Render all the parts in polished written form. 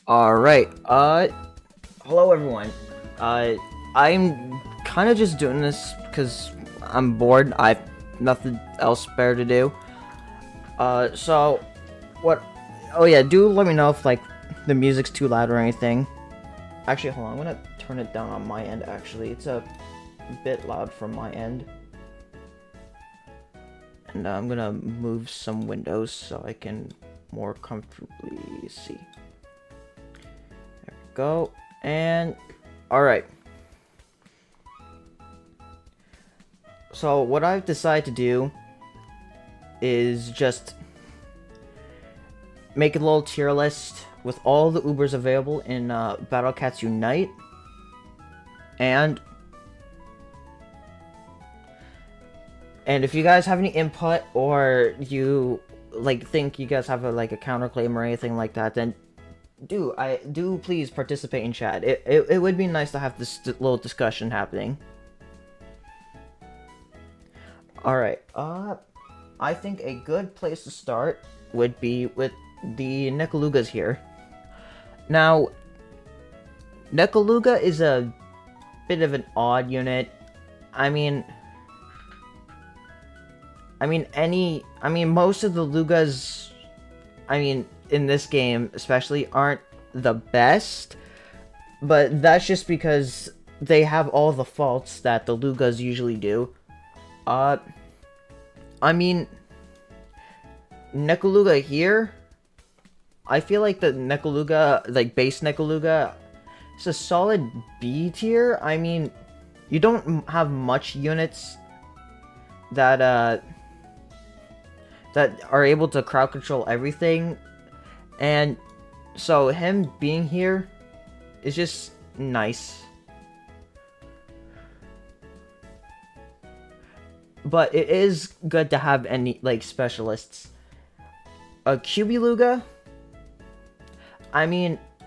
Alright, hello everyone. I'm kind of just doing this because I'm bored. I've nothing else better to do. So, what, oh yeah, do let me know if, like, the music's too loud or anything. Actually, hold on, I'm gonna turn it down on my end, actually. It's a bit loud from my end. And I'm gonna move some windows so I can more comfortably see. Go, and alright, so what I've decided to do is just make a little tier list with all the Ubers available in Battle Cats Unite, and if you guys have any input or you think you guys have a counterclaim or anything like that, then do please participate in chat. It would be nice to have this little discussion happening. Alright, I think a good place to start would be with the Nekolugas here. Now, Nekoluga is a bit of an odd unit. I mean, most of the Lugas, in this game especially, aren't the best, but that's just because they have all the faults that the Lugas usually do. Nekoluga here, I feel like the Nekoluga, base Nekoluga, is a solid B tier. You don't have much units that are able to crowd control everything, and so him being here is just nice. But it is good to have any specialists. A Luga,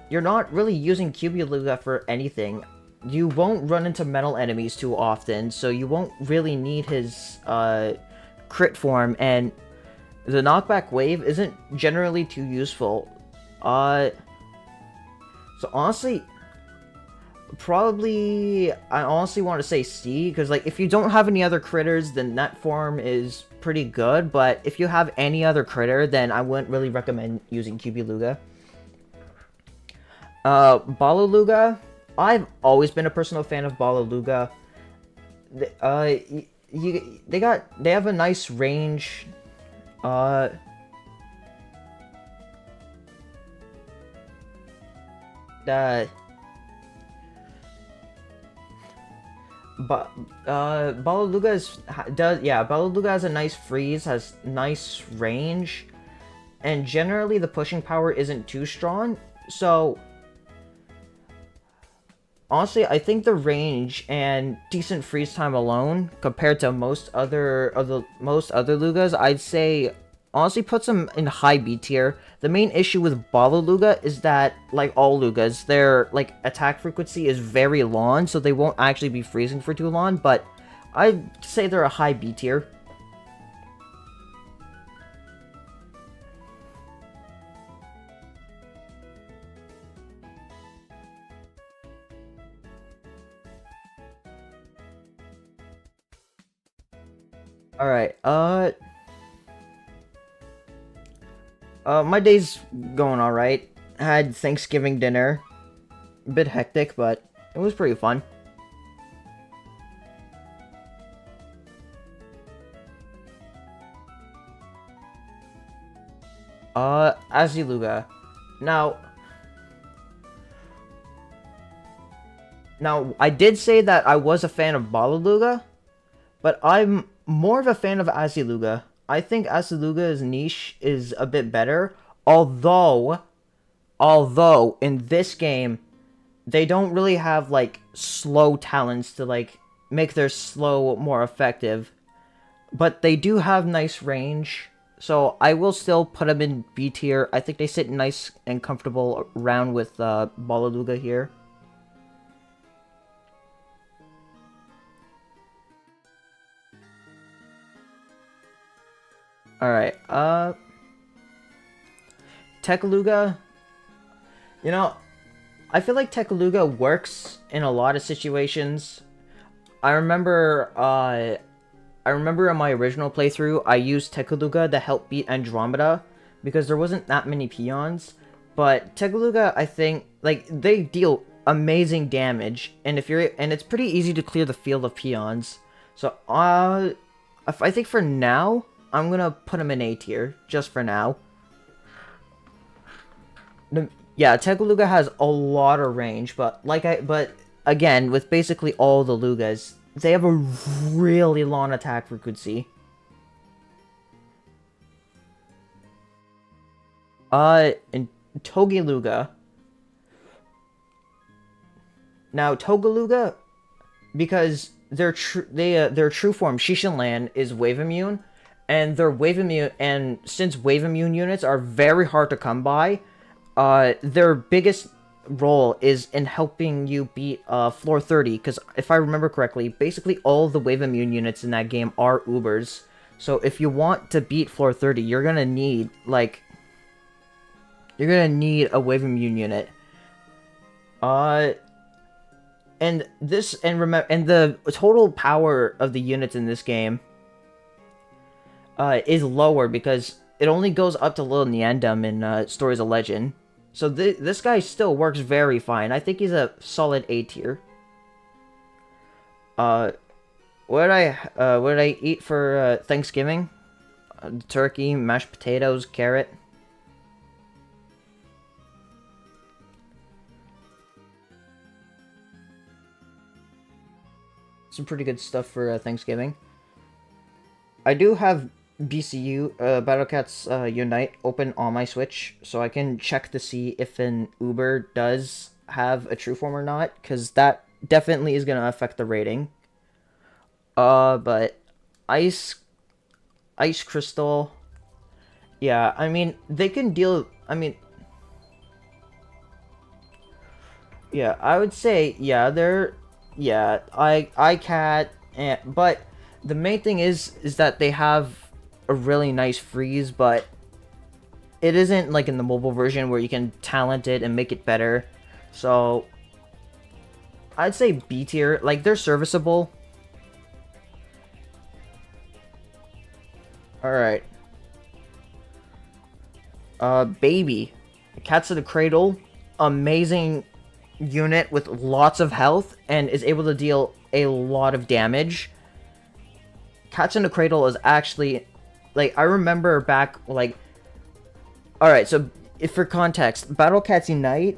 you're not really using Luga for anything. You won't run into metal enemies too often, so you won't really need his crit form, and the knockback wave isn't generally too useful. So honestly, Probably, I honestly want to say C, because like if you don't have any other critters, then that form is pretty good. But if you have any other critter, then I wouldn't really recommend using Luga. Luga, I've always been a personal fan of Luga. They have a nice range. Uh, that. But Balaluga Balaluga has a nice freeze, has nice range, and generally the pushing power isn't too strong. So honestly, I think the range and decent freeze time alone, compared to most other Lugas, I'd say honestly puts them in high B tier. The main issue with Luga is that, like all Lugas, their like attack frequency is very long, so they won't actually be freezing for too long, but I'd say they're a high B tier. Alright, my day's going alright. Had Thanksgiving dinner. A bit hectic, but it was pretty fun. Aziluga. Now, I did say that I was a fan of Balaluga, but I'm more of a fan of Aziluga. I think Aziluga's niche is a bit better, although in this game, they don't really have, like, slow talents to, like, make their slow more effective. But they do have nice range, so I will still put them in B tier. I think they sit nice and comfortable around with Balaluga here. Alright, Tekoluga, you know, I feel like Tekoluga works in a lot of situations. I remember in my original playthrough, I used Tekoluga to help beat Andromeda, because there wasn't that many peons. But Tekoluga, I think, like, they deal amazing damage, and it's pretty easy to clear the field of peons. So, I think for now, I'm gonna put them in A tier, just for now. Yeah, Tekoluga has a lot of range, but again, with basically all the Lugas, they have a really long attack frequency. And Togeluga. Now, Togeluga, because their true form, Shishinlan, is wave immune, and their wave immune, and since wave immune units are very hard to come by, their biggest role is in helping you beat floor 30, because if I remember correctly, basically all the wave immune units in that game are Ubers. So if you want to beat floor 30, you're gonna need, like, a wave immune unit. And the total power of the units in this game is lower, because it only goes up to Lil Niandam in Stories of Legend. So this guy still works very fine. I think he's a solid A tier. What did I eat for Thanksgiving? Turkey, mashed potatoes, carrot. Some pretty good stuff for Thanksgiving. I do have BCU, Battle Cats Unite, open on my Switch, so I can check to see if an Uber does have a true form or not, because that definitely is going to affect the rating. But Ice Crystal, yeah, I mean, they can deal, I mean, yeah, I would say, yeah, iCat, but the main thing is that they have a really nice freeze, but it isn't like in the mobile version where you can talent it and make it better. So I'd say B tier. Like, they're serviceable. Alright. Baby. Cats in the Cradle. Amazing unit with lots of health and is able to deal a lot of damage. Cats in the Cradle is actually, like, I remember back, like, alright, so if for context, Battle Cats Unite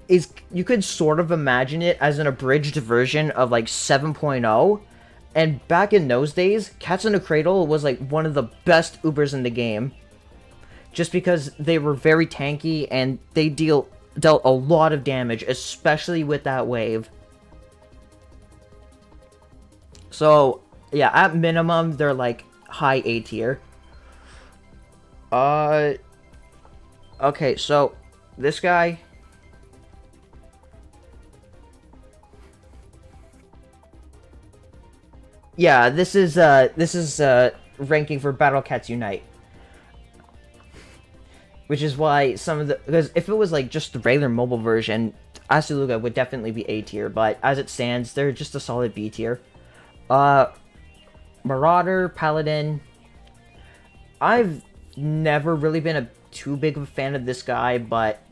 is, you could sort of imagine it as an abridged version of, like, 7.0, and back in those days, Cats in the Cradle was, like, one of the best Ubers in the game, just because they were very tanky, and they dealt a lot of damage, especially with that wave. So, yeah, at minimum, they're, like, high A tier. Okay, so, this guy... Yeah, this is ranking for Battle Cats Unite. Which is why some of the... Because if it was, like, just the regular mobile version, Nekoluga would definitely be A tier, but as it stands, they're just a solid B tier. Marauder, Paladin. I've never really been too big of a fan of this guy, but...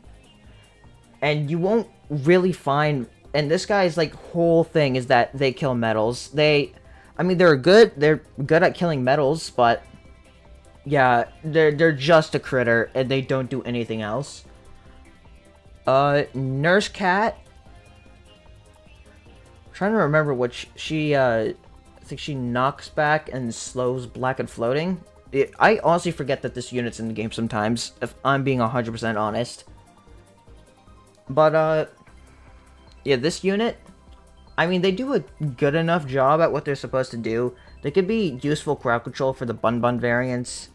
And you won't really find... And this guy's, like, whole thing is that they kill metals. I mean, they're good at killing metals, but... Yeah, they're just a critter, and they don't do anything else. Nurse Cat. I'm trying to remember what she I think she knocks back and slows Black and Floating. I honestly forget that this unit's in the game sometimes, if I'm being 100% honest. But, yeah, this unit, I mean, they do a good enough job at what they're supposed to do. They could be useful crowd control for the Bun Bun variants.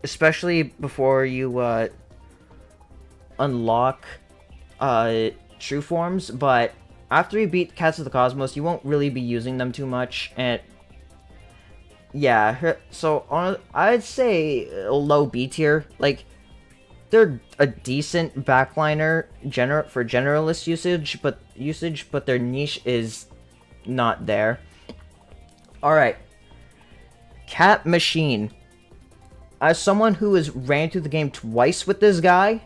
Especially before you, unlock, true forms, but after you beat Cats of the Cosmos, you won't really be using them too much, and... Yeah, so, I'd say a low B tier. Like, they're a decent backliner for generalist usage, but their niche is not there. Alright. Cat Machine. As someone who has ran through the game twice with this guy,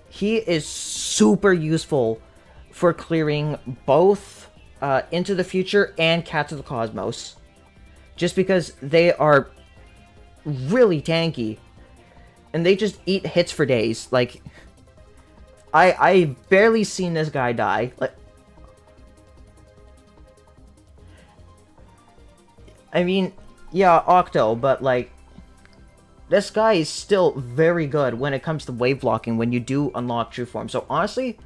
he is super useful for clearing both Into the Future and Cats of the Cosmos. Just because they are really tanky. And they just eat hits for days. Like, I've barely seen this guy die. Like, I mean, yeah, Octo, but like... This guy is still very good when it comes to wave blocking when you do unlock true form. So honestly,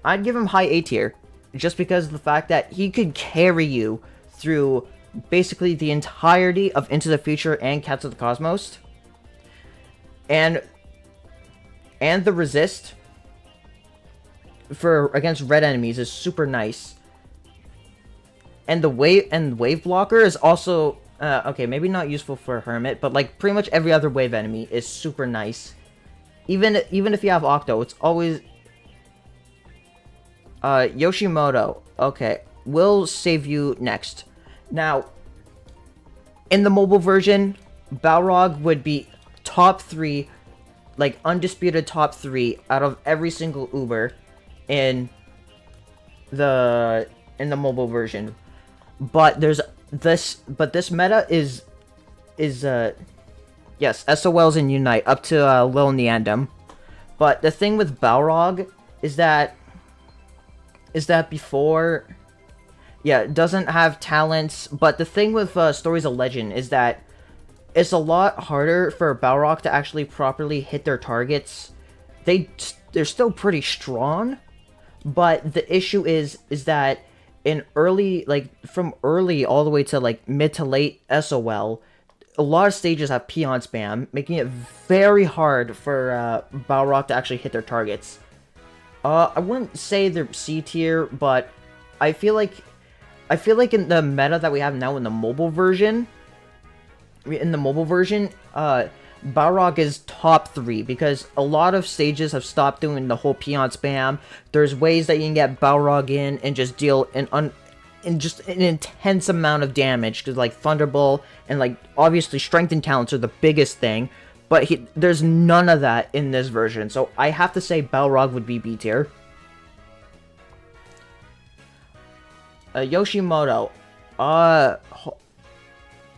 I'd give him high A tier. Just because of the fact that he could carry you through basically the entirety of Into the Future and Cats of the Cosmos. And the resist against red enemies is super nice. And the wave blocker is also... okay, maybe not useful for Hermit, but like pretty much every other wave enemy is super nice. Even if you have Octo, it's always... Yoshimoto. Okay, we'll save you next. Now, in the mobile version, Balrog would be top 3, like undisputed top 3 out of every single Uber in the mobile version. But this meta is yes, SOLs in Unite up to Lil Neandem. But the thing with Balrog is that before, yeah, it doesn't have talents. But the thing with Stories of Legend is that it's a lot harder for Balrog to actually properly hit their targets. They're still pretty strong, but the issue is that in early, like, from early all the way to, like, mid to late SOL, a lot of stages have peon spam, making it very hard for Balrog to actually hit their targets. I wouldn't say they're C tier, but I feel like in the meta that we have now in the mobile version, Balrog is top 3 because a lot of stages have stopped doing the whole peon spam. There's ways that you can get Balrog in and just deal in just an intense amount of damage, because like Thunderbolt and like obviously strength and talents are the biggest thing, but there's none of that in this version, so I have to say Balrog would be B tier. Yoshimoto, I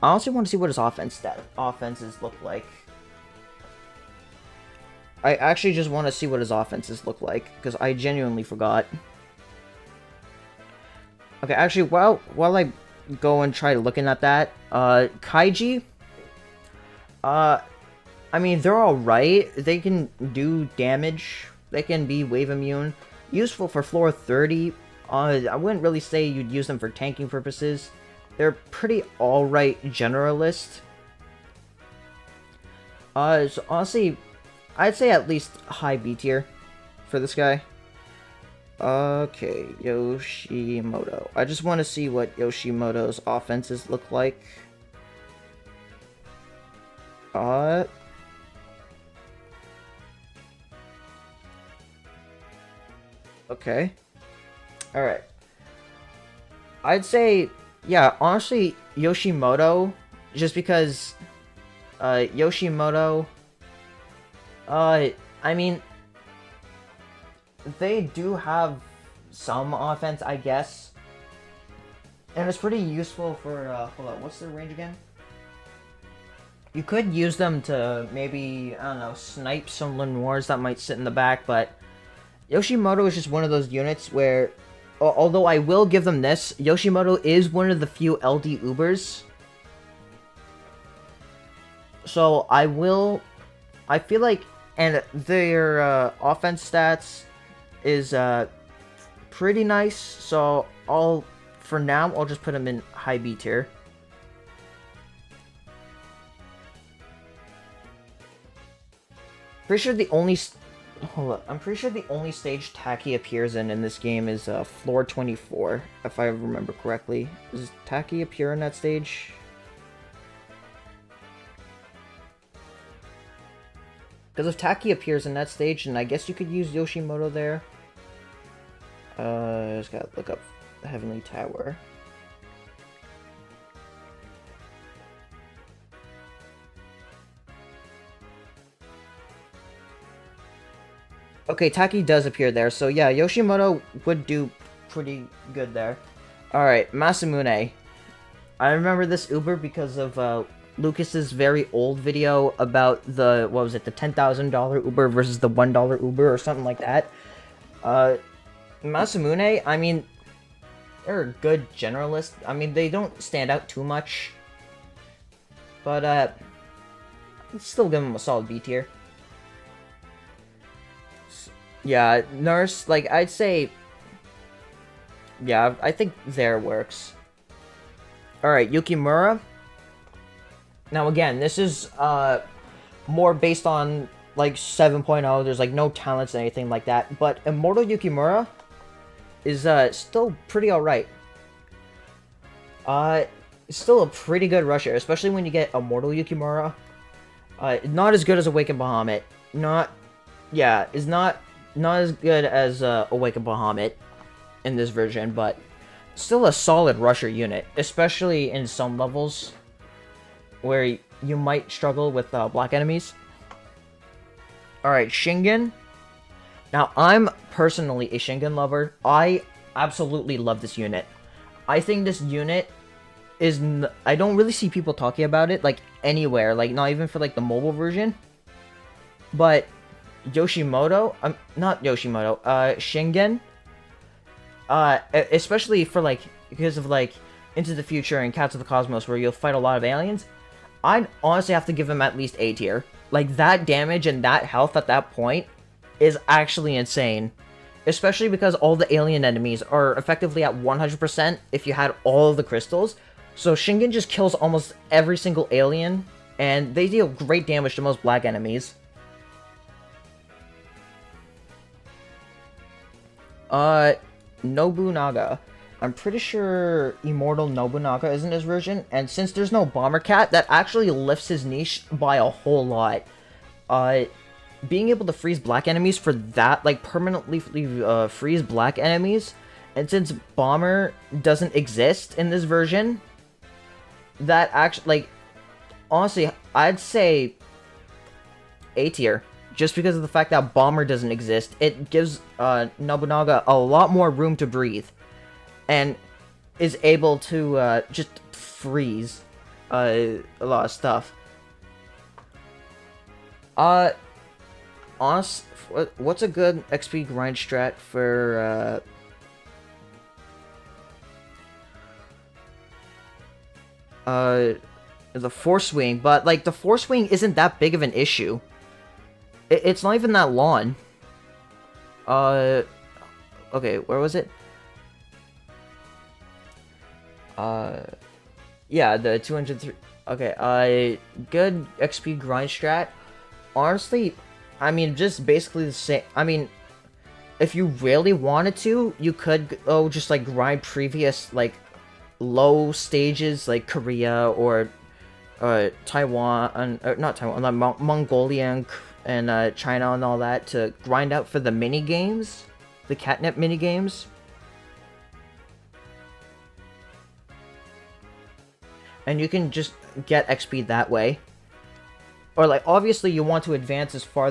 honestly want to see what his offenses look like. I actually just want to see what his offenses look like, because I genuinely forgot. Okay, actually, while I go and try looking at that, Kaiji, I mean, they're alright. They can do damage. They can be wave immune. Useful for floor 30. I wouldn't really say you'd use them for tanking purposes. They're pretty alright generalist. So honestly, I'd say at least high B tier for this guy. Okay, Yoshimoto. I just want to see what Yoshimoto's offenses look like. Okay. Alright. I'd say, yeah, honestly, Yoshimoto, just because, Yoshimoto, I mean, they do have some offense, I guess. And it's pretty useful for, hold on, what's their range again? You could use them to maybe, I don't know, snipe some Lenoirs that might sit in the back, but Yoshimoto is just one of those units where, although I will give them this, Yoshimoto is one of the few LD Ubers. So I feel like, and their offense stats is pretty nice, so for now, I'll just put them in high B tier. Pretty sure the only hold up, I'm pretty sure the only stage Taki appears in this game is floor 24, if I remember correctly. Does Taki appear in that stage? Because if Taki appears in that stage, then I guess you could use Yoshimoto there. I just gotta look up the Heavenly Tower. Okay, Taki does appear there, so yeah, Yoshimoto would do pretty good there. Alright, Masamune. I remember this Uber because of Lucas's very old video about the, what was it, the $10,000 Uber versus the $1 Uber or something like that. Masamune, I mean, they're a good generalist. I mean, they don't stand out too much. But, I'd still give them a solid B tier. Yeah, Nurse, like, I'd say, yeah, I think there works. Alright, Yukimura. Now, again, this is, more based on, like, 7.0. There's, like, no talents or anything like that. But Immortal Yukimura is, still pretty alright. Still a pretty good rusher, especially when you get Immortal Yukimura. Not as good as Awakened Bahamut. Is not as good as Awakened Bahamut in this version, but still a solid rusher unit, especially in some levels where you might struggle with black enemies. Alright, Shingen. Now, I'm personally a Shingen lover. I absolutely love this unit. I think this unit is... I don't really see people talking about it, like, anywhere. Like, not even for, like, the mobile version. But Yoshimoto... not Yoshimoto. Shingen. Especially for, like, because of, like, Into the Future and Cats of the Cosmos, where you'll fight a lot of aliens. I'd honestly have to give him at least A tier. Like, that damage and that health at that point is actually insane. Especially because all the alien enemies are effectively at 100% if you had all of the crystals. So Shingen just kills almost every single alien, and they deal great damage to most black enemies. Nobunaga. I'm pretty sure Immortal Nobunaga is in this version, and since there's no Bomber Cat, that actually lifts his niche by a whole lot. Being able to freeze black enemies for that, like, permanently freeze black enemies, and since Bomber doesn't exist in this version, that actually, like, honestly, I'd say A tier. Just because of the fact that Bomber doesn't exist, it gives Nobunaga a lot more room to breathe, and is able to just freeze a lot of stuff. What's a good XP grind strat for the Force Wing? But like the Force Wing isn't that big of an issue. It's not even that long. Okay, where was it? Yeah, the 203. Okay, good XP grind strat. Honestly, I mean, just basically the same. I mean, if you really wanted to, you could go just like grind previous like low stages like Korea or Taiwan, not Taiwan, like Mongolia and China and all that to grind out for the mini games, the catnip mini games. And you can just get XP that way. Or like obviously you want to advance as far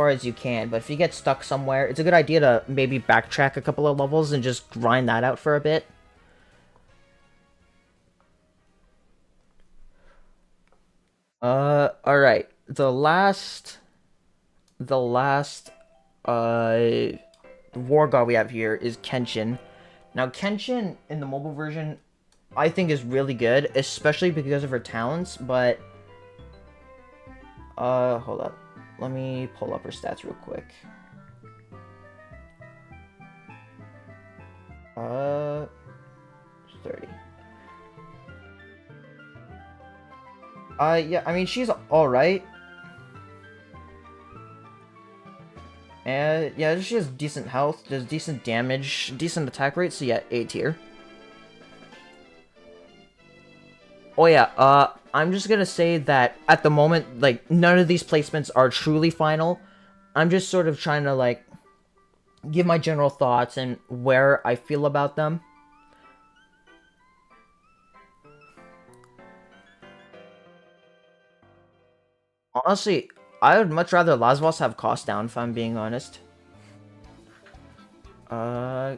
as you can, but if you get stuck somewhere, it's a good idea to maybe backtrack a couple of levels and just grind that out for a bit. Alright. The last war god we have here is Kenshin. Now Kenshin in the mobile version I think is really good, especially because of her talents, but hold up. Let me pull up her stats real quick. 30. Yeah, I mean, she's alright. And, yeah, she has decent health, does decent damage, decent attack rate, so yeah, A tier. Oh yeah, I'm just gonna say that at the moment, like, none of these placements are truly final. I'm just sort of trying to, like, give my general thoughts and where I feel about them. Honestly, I would much rather Lasvos have cost down, if I'm being honest. I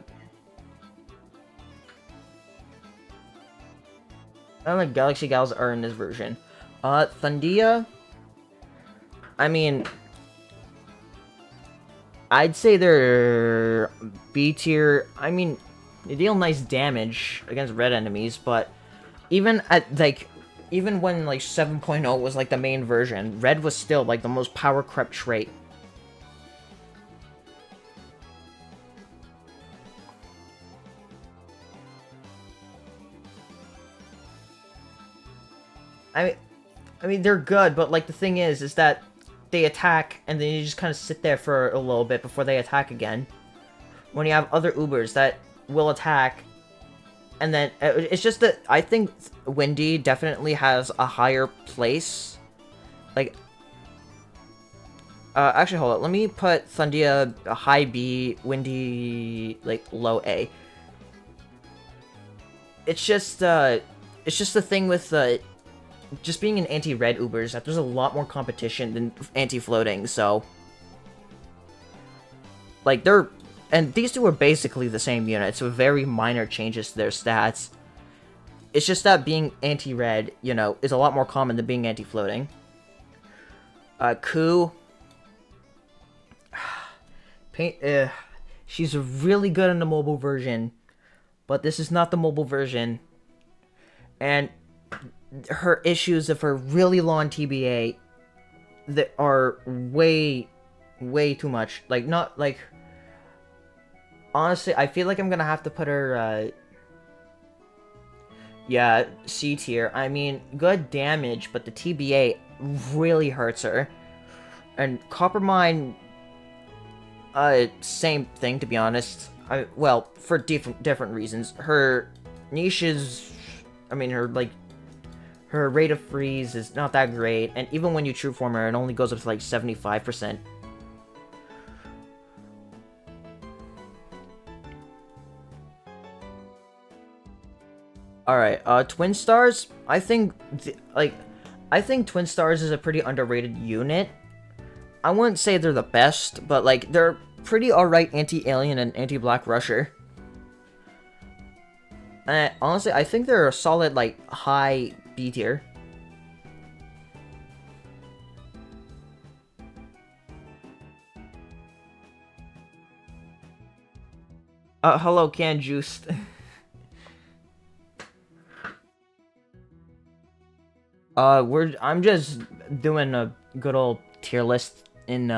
don't think Galaxy Gals are in this version. Thundia, I mean, I'd say they're B tier. I mean, they deal nice damage against red enemies, but even at, like, even when, like, 7.0 was, like, the main version, red was still, like, the most power crept trait. I mean, they're good, but, like, the thing is that they attack, and then you just kind of sit there for a little bit before they attack again. When you have other Ubers that will attack, and then it's just that I think Windy definitely has a higher place. Like, actually, hold on. Let me put Thundia a high B, Windy like low A. It's just the thing with just being an anti-red Ubers that there's a lot more competition than anti-floating. So, like, and these two are basically the same unit, with very minor changes to their stats. It's just that being anti-red, you know, is a lot more common than being anti-floating. Ku. She's really good in the mobile version, but this is not the mobile version. And her issues of her really long TBA that are way too much. Like, not, like... Honestly, I feel like I'm gonna have to put her, yeah, C tier. I mean, good damage, but the TBA really hurts her. And Coppermine, same thing, to be honest. well, for different reasons. Her niche is, I mean, her rate of freeze is not that great, and even when you true form her, it only goes up to like 75%. Alright, Twin Stars, I think, I think Twin Stars is a pretty underrated unit. I wouldn't say they're the best, but, like, they're pretty alright anti-alien and anti-black rusher. Honestly, I think they're a solid, like, high B tier. Hello, Can Juiced. I'm just doing a good old tier list in,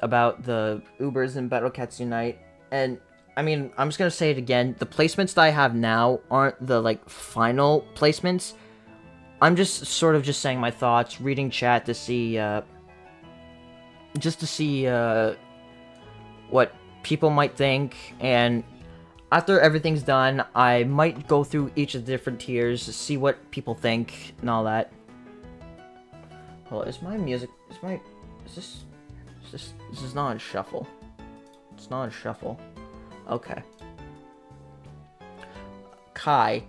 about the Ubers in Battle Cats Unite, and, I mean, I'm just gonna say it again, the placements that I have now aren't the, like, final placements. I'm just sort of just saying my thoughts, reading chat to see, just to see, what people might think, and after everything's done, I might go through each of the different tiers, see what people think, and all that. Hold on, is my music, this is not a shuffle. It's not a shuffle. Okay. Kai.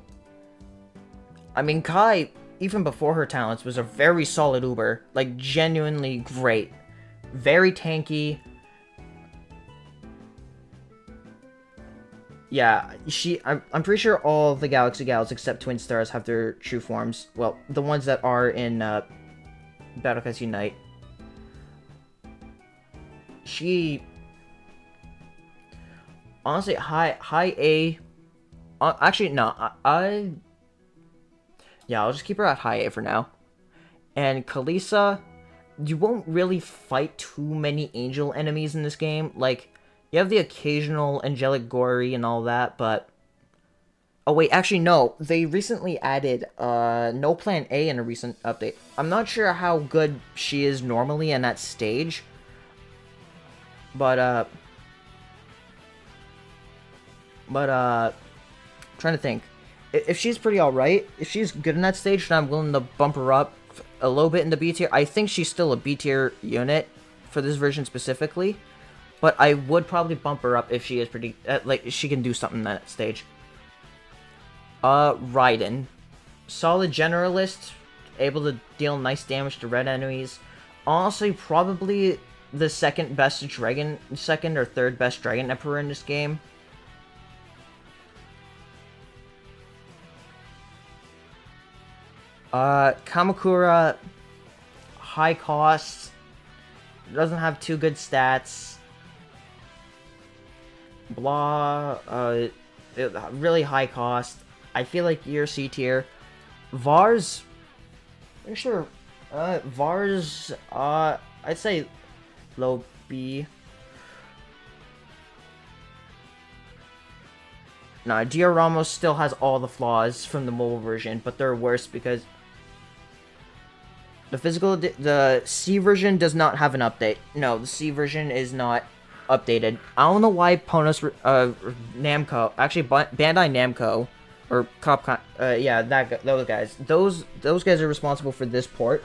I mean, Kai, even before her talents, was a very solid Uber. Like, genuinely great. Very tanky. Yeah, I'm pretty sure all the Galaxy Gals except Twin Stars have their true forms. Well, the ones that are in, Battle Cats Unite. She... Honestly, high A... actually, no, yeah, I'll just keep her at high A for now. And Kalisa, you won't really fight too many angel enemies in this game. Like, you have the occasional angelic gory and all that, but... Oh wait, actually no, they recently added No Plan A in a recent update. I'm not sure how good she is normally in that stage, but trying to think. If she's pretty alright, if she's good in that stage, then I'm willing to bump her up a little bit in the B tier. I think she's still a B tier unit for this version specifically, but I would probably bump her up if she is pretty, like, she can do something in that stage. Raiden. Solid generalist, able to deal nice damage to red enemies. Honestly, probably the second or third best Dragon Emperor in this game. Kamakura, high cost, doesn't have too good stats. Blah, really high cost. I feel like you're C tier. Vars, I'm sure, Vars, I'd say low B. Nah, Dia Ramos still has all the flaws from the mobile version, but they're worse because the C version does not have an update. No, the C version is not updated. I don't know why Ponos, Namco, actually Bandai Namco, or Capcom, yeah, those guys are responsible for this port.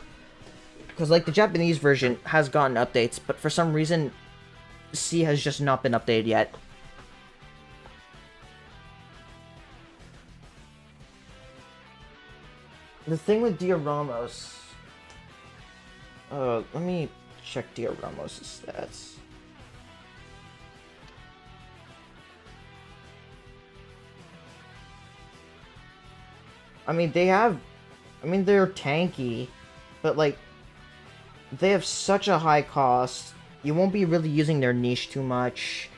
Because, like, the Japanese version has gotten updates, but for some reason, C has just not been updated yet. The thing with Dia Ramos... let me check Dia Ramos' stats. I mean, they're tanky, but, like, they have such a high cost, you won't be really using their niche too much.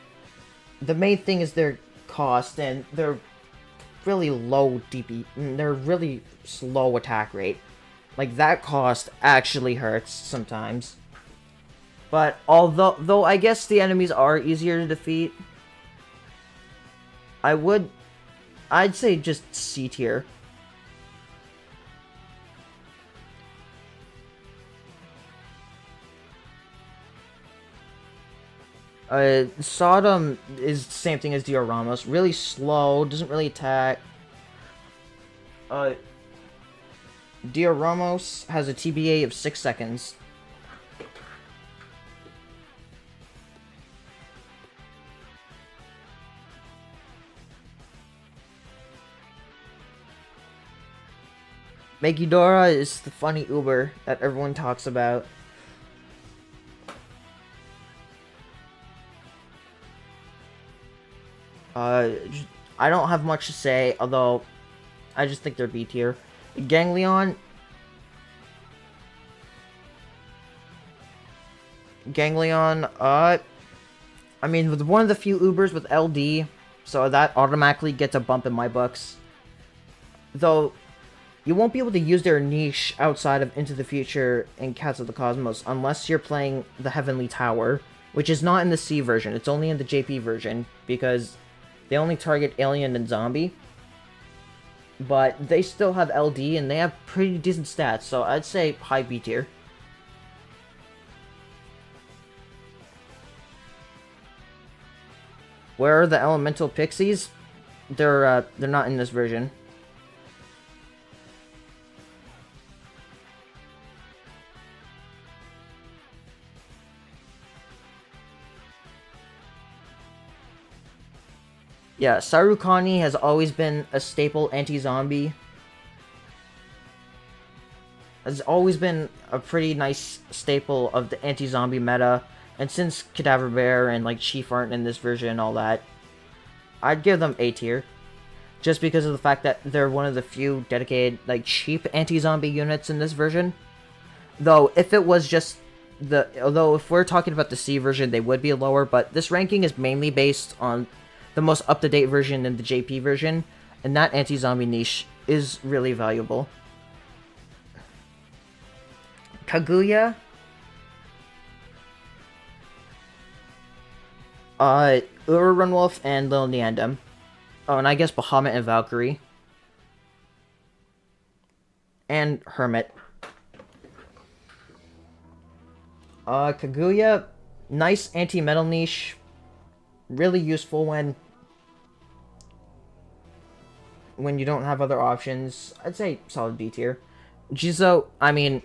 The main thing is their cost, and they're really low DP, they're really slow attack rate. Like, that cost actually hurts sometimes. But, though I guess the enemies are easier to defeat, I'd say just C tier. Sodom is the same thing as Dioramos. Really slow, doesn't really attack. Uh, Dioramos has a TBA of 6 seconds. Megidora is the funny Uber that everyone talks about. I don't have much to say, although I just think they're B tier. Ganglion. I mean, with one of the few Ubers with LD, so that automatically gets a bump in my books. Though, you won't be able to use their niche outside of Into the Future and Cats of the Cosmos unless you're playing the Heavenly Tower, which is not in the C version, it's only in the JP version, because they only target Alien and Zombie. But they still have LD, and they have pretty decent stats, so I'd say high B tier. Where are the Elemental Pixies? They're not in this version. Yeah, Sarukani has always been a staple anti-zombie. Has always been a pretty nice staple of the anti-zombie meta. And since Cadaver Bear and like Chief aren't in this version and all that, I'd give them A tier. Just because of the fact that they're one of the few dedicated, like, cheap anti-zombie units in this version. Though, if it was just although if we're talking about the C version, they would be lower, but this ranking is mainly based on the most up-to-date version and the JP version, and that anti-zombie niche is really valuable. Kaguya? Ura Runwolf and Lil Neandem. Oh, and I guess Bahamut and Valkyrie. And Hermit. Kaguya, nice anti-metal niche. Really useful when you don't have other options. I'd say solid B tier. Jizo, I mean,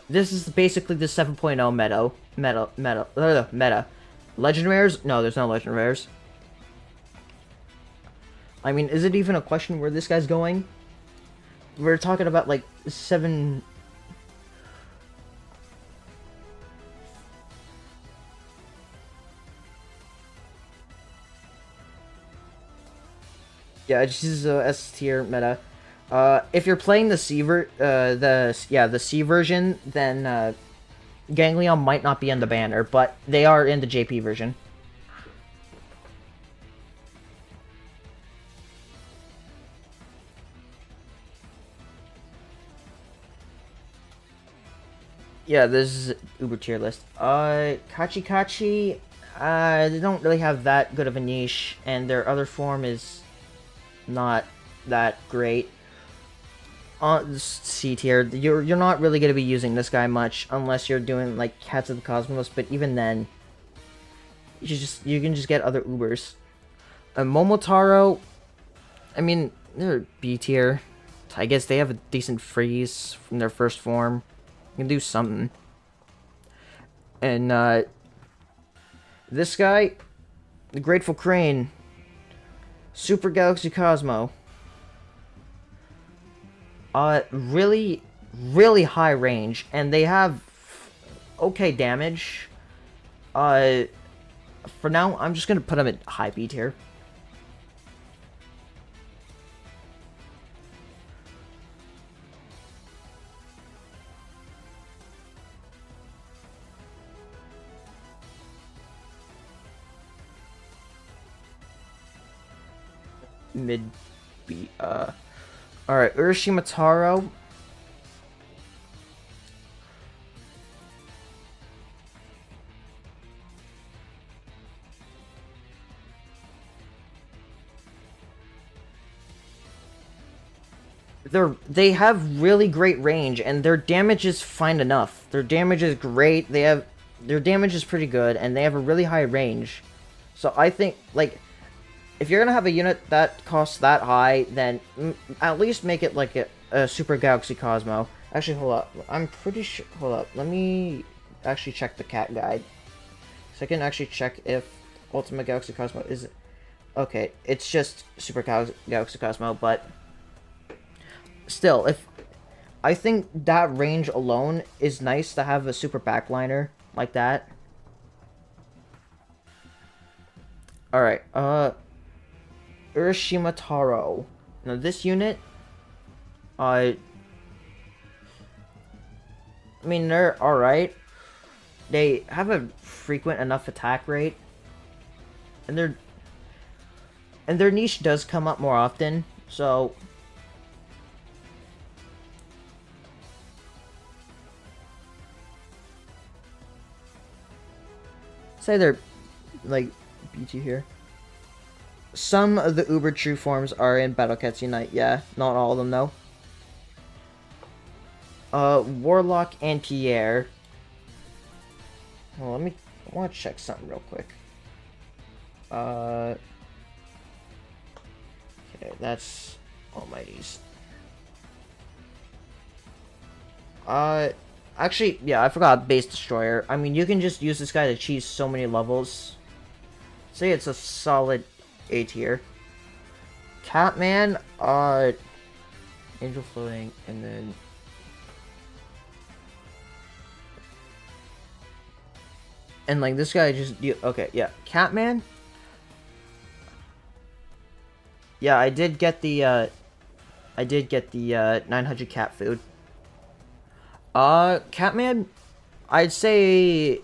this is basically the 7.0 meta. Legend rares? No, there's no legend rares. I mean, is it even a question where this guy's going? We're talking about like 7... Yeah, Jizo S tier meta. If you're playing the C the C version, then Ganglion might not be in the banner, but they are in the JP version. Yeah, this is Uber tier list. Kachi, they don't really have that good of a niche, and their other form is not that great. C tier, you're not really going to be using this guy much unless you're doing like Cats of the Cosmos, but even then, you can just get other Ubers. Momotaro, I mean, they're B tier. I guess they have a decent freeze from their first form. You can do something. And this guy, the Grateful Crane, Super Galaxy Cosmo. Really, really high range, and they have okay damage. For now, I'm just gonna put them at high B tier. Mid B. Alright, Urashima Taro. They have really great range, and their damage is fine enough. Their damage is great. They have their damage is pretty good, and they have a really high range. So I think, like, if you're gonna have a unit that costs that high, then at least make it like a Super Galaxy Cosmo. Actually, hold up. I'm pretty sure. Hold up. Let me actually check the cat guide, so I can actually check if Ultimate Galaxy Cosmo is. Okay, it's just Super Galaxy Cosmo, but still, if I think that range alone is nice to have a super backliner like that. Alright, Urashima Taro. Now this unit, I mean, they're alright. They have a frequent enough attack rate. And their niche does come up more often, so say they're like BT here. Some of the Uber True forms are in Battle Cats Unite, yeah. Not all of them though. Warlock and Pierre. Well, I wanna check something real quick. Okay, that's Almighty's. Actually, yeah, I forgot Base Destroyer. I mean, you can just use this guy to cheese so many levels. Say it's a solid A tier. Catman, Angel Floating, and then like this guy just okay, yeah, Catman. Yeah, I did get the 900 cat food. Catman, I'd say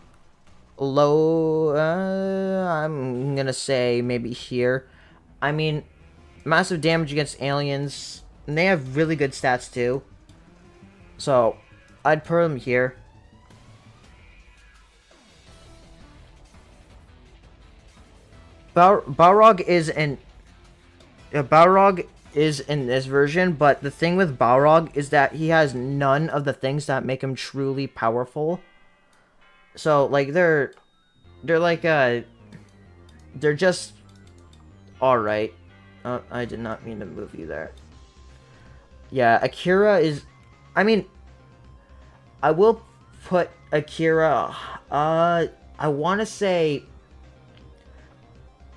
low, I'm gonna say maybe here. I mean, massive damage against aliens, and they have really good stats too. So, I'd put them here. Balrog is in this version, but the thing with Balrog is that he has none of the things that make him truly powerful. So, like, they're just alright. I did not mean to move you there. Yeah, Akira is, I mean, I will put Akira, I want to say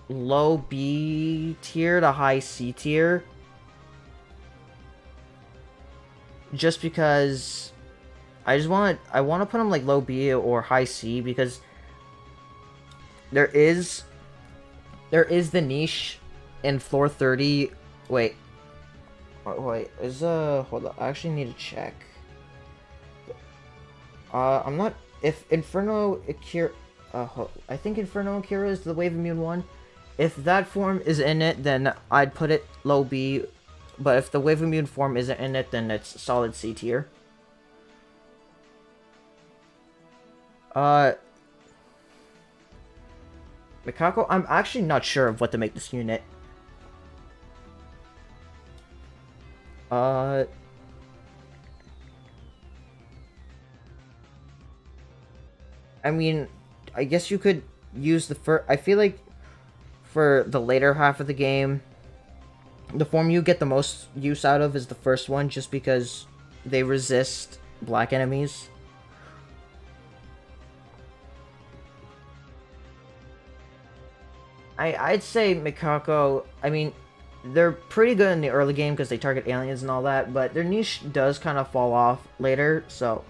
low B tier to high C tier. Just because I want to put him like low B or high C, because there is the niche in floor 30. Wait, is hold on, I actually need to check. I'm not, if Inferno Akira, I think Inferno Akira is the Wave Immune one. If that form is in it, then I'd put it low B. But if the Wave Immune form isn't in it, then it's solid C tier. Mikako, I'm actually not sure of what to make this unit. I mean, I guess you could use the first. I feel like for the later half of the game, the form you get the most use out of is the first one, just because they resist black enemies. I'd say Mikako, I mean, they're pretty good in the early game because they target aliens and all that, but their niche does kind of fall off later, so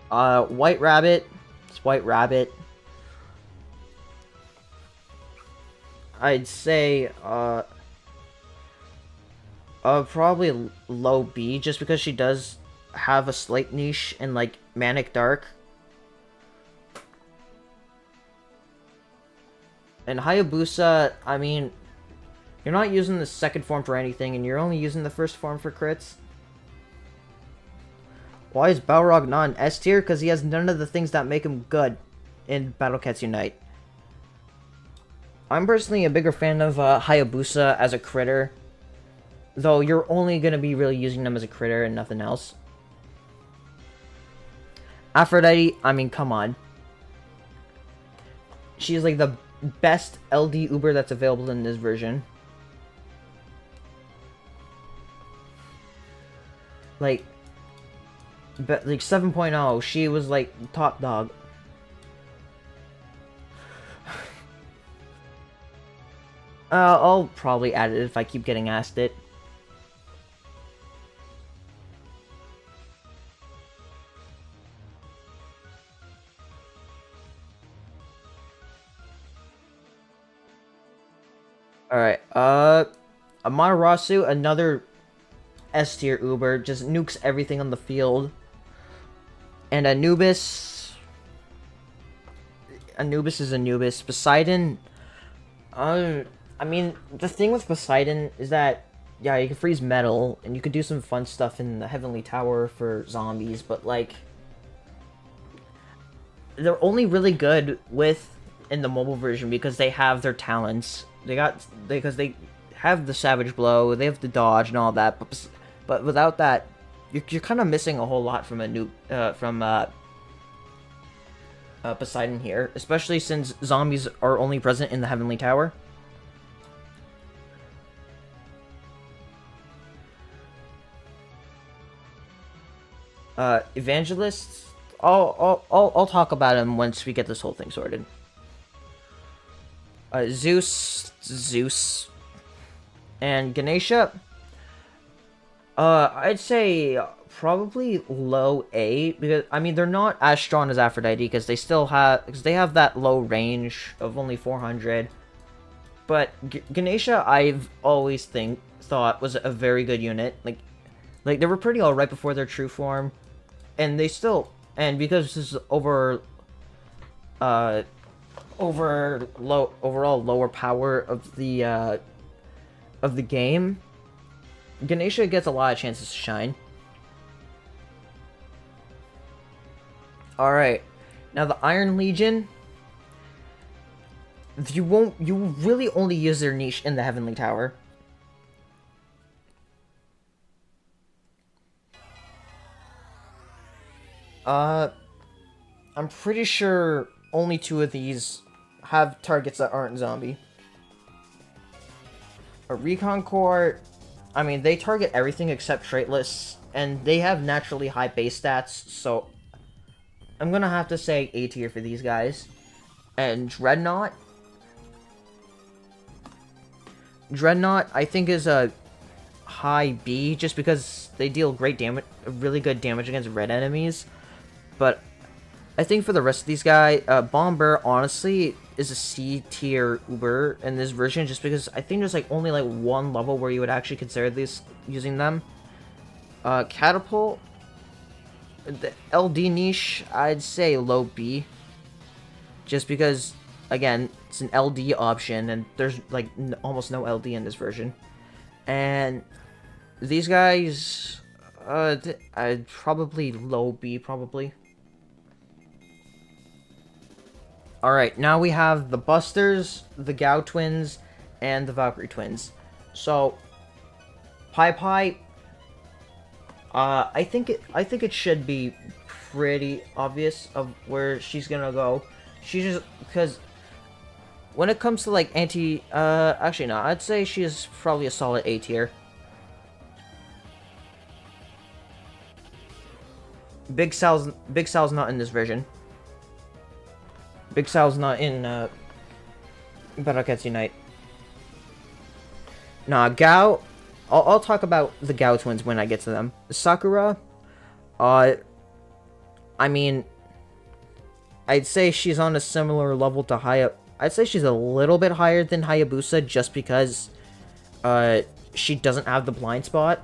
White Rabbit. It's White Rabbit. I'd say, probably low B, just because she does have a slight niche in, like, Manic Dark. And Hayabusa, I mean, you're not using the second form for anything, and you're only using the first form for crits. Why is Balrog not an S tier? Because he has none of the things that make him good in Battle Cats Unite. I'm personally a bigger fan of Hayabusa as a critter, though you're only going to be really using them as a critter and nothing else. Aphrodite, I mean, come on. She's like the best LD Uber that's available in this version. Like 7.0, she was like top dog. I'll probably add it if I keep getting asked it. Alright, Amaterasu, another S tier Uber, just nukes everything on the field. And Anubis is Anubis. Poseidon, I mean, the thing with Poseidon is that, yeah, you can freeze metal, and you could do some fun stuff in the Heavenly Tower for zombies, but, like, they're only really good in the mobile version because they have their talents. Because they have the Savage Blow, they have the dodge and all that, but without that, you're kind of missing a whole lot from Poseidon here, especially since zombies are only present in the Heavenly Tower. Evangelists, I'll talk about him once we get this whole thing sorted. Zeus, and Ganesha. I'd say probably low A, because I mean they're not as strong as Aphrodite because they have that low range of only 400. But Ganesha, I've always thought was a very good unit. Like they were pretty alright before their true form, and because this is overall lower power of the game, Ganesha gets a lot of chances to shine. Alright, now the Iron Legion, you really only use their niche in the Heavenly Tower. I'm pretty sure only 2 of these have targets that aren't zombie. A Recon Corps, I mean, they target everything except traitless, and they have naturally high base stats, so I'm gonna have to say A tier for these guys. And Dreadnought, I think, is a high B, just because they deal really good damage against red enemies. But I think for the rest of these guys, Bomber, honestly, is a C tier Uber in this version, just because I think there's only one level where you would actually consider using them. Catapult, the LD niche, I'd say low B, just because, again, it's an LD option, and there's almost no LD in this version. And these guys, I'd probably low B, probably. Alright, now we have the Busters, the Gao Twins, and the Valkyrie Twins. So, Pai, I think it should be pretty obvious of where she's gonna go. Because when it comes to actually no, I'd say she is probably a solid A tier. Big Sal's not in this version. Big Sal's not in Battle Cats Unite. Nah, Gao, I'll talk about the Gao Twins when I get to them. Sakura, I mean, I'd say she's on a similar level to I'd say she's a little bit higher than Hayabusa, just because she doesn't have the blind spot.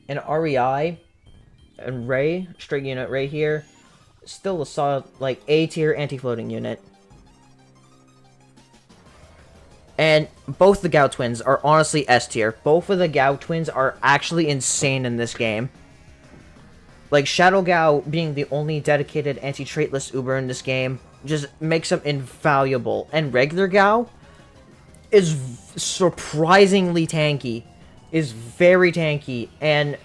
And REI and Ray, straight unit Ray here, still a solid A tier anti-floating unit. And both the Gao Twins are honestly S tier. Both of the Gao Twins are actually insane in this game. Shadow Gao being the only dedicated anti-traitless Uber in this game just makes him invaluable. And regular Gao is surprisingly tanky. Is very tanky. And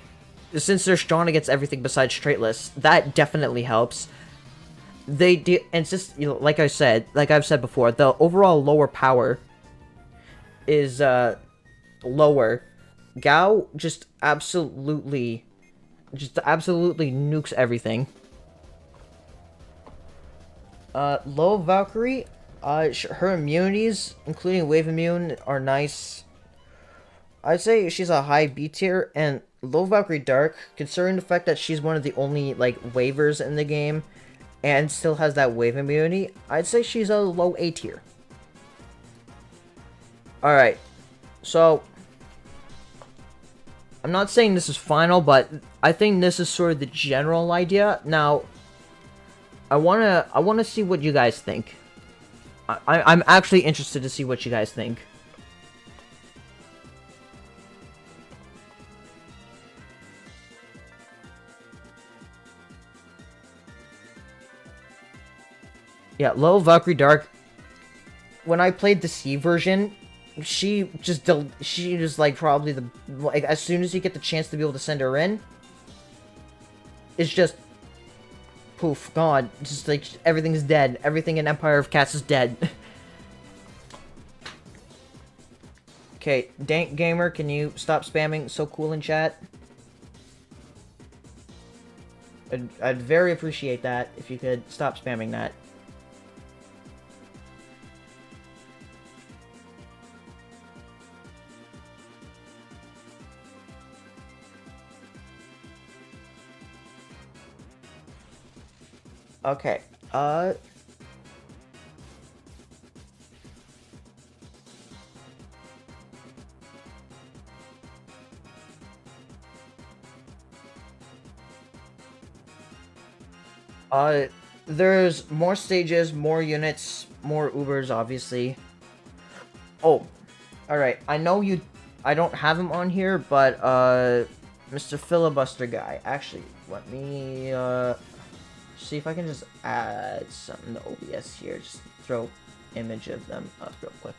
since they're strong against everything besides straight lists, that definitely helps. They do, and it's just, you know, like I've said before, the overall lower power is lower. Gao just absolutely nukes everything. Low Valkyrie, her immunities, including wave immune, are nice. I'd say she's a high B tier, and Low Valkyrie Dark, considering the fact that she's one of the only, like, waivers in the game, and still has that wave immunity, I'd say she's a low A tier. Alright, so, I'm not saying this is final, but I think this is sort of the general idea. Now, I wanna see what you guys think. I'm actually interested to see what you guys think. Yeah, Low Valkyrie Dark. When I played the C version, she was like probably the, like, as soon as you get the chance to be able to send her in, it's just poof, gone. Just like everything's dead. Everything in Empire of Cats is dead. Okay, Dank Gamer, can you stop spamming so cool in chat? I'd very appreciate that if you could stop spamming that. Okay, there's more stages, more units, more Ubers, obviously. Oh, alright, I know I don't have him on here, but, Mr. Filibuster guy, actually, let me, see if I can just add something to OBS here. Just throw image of them up real quick.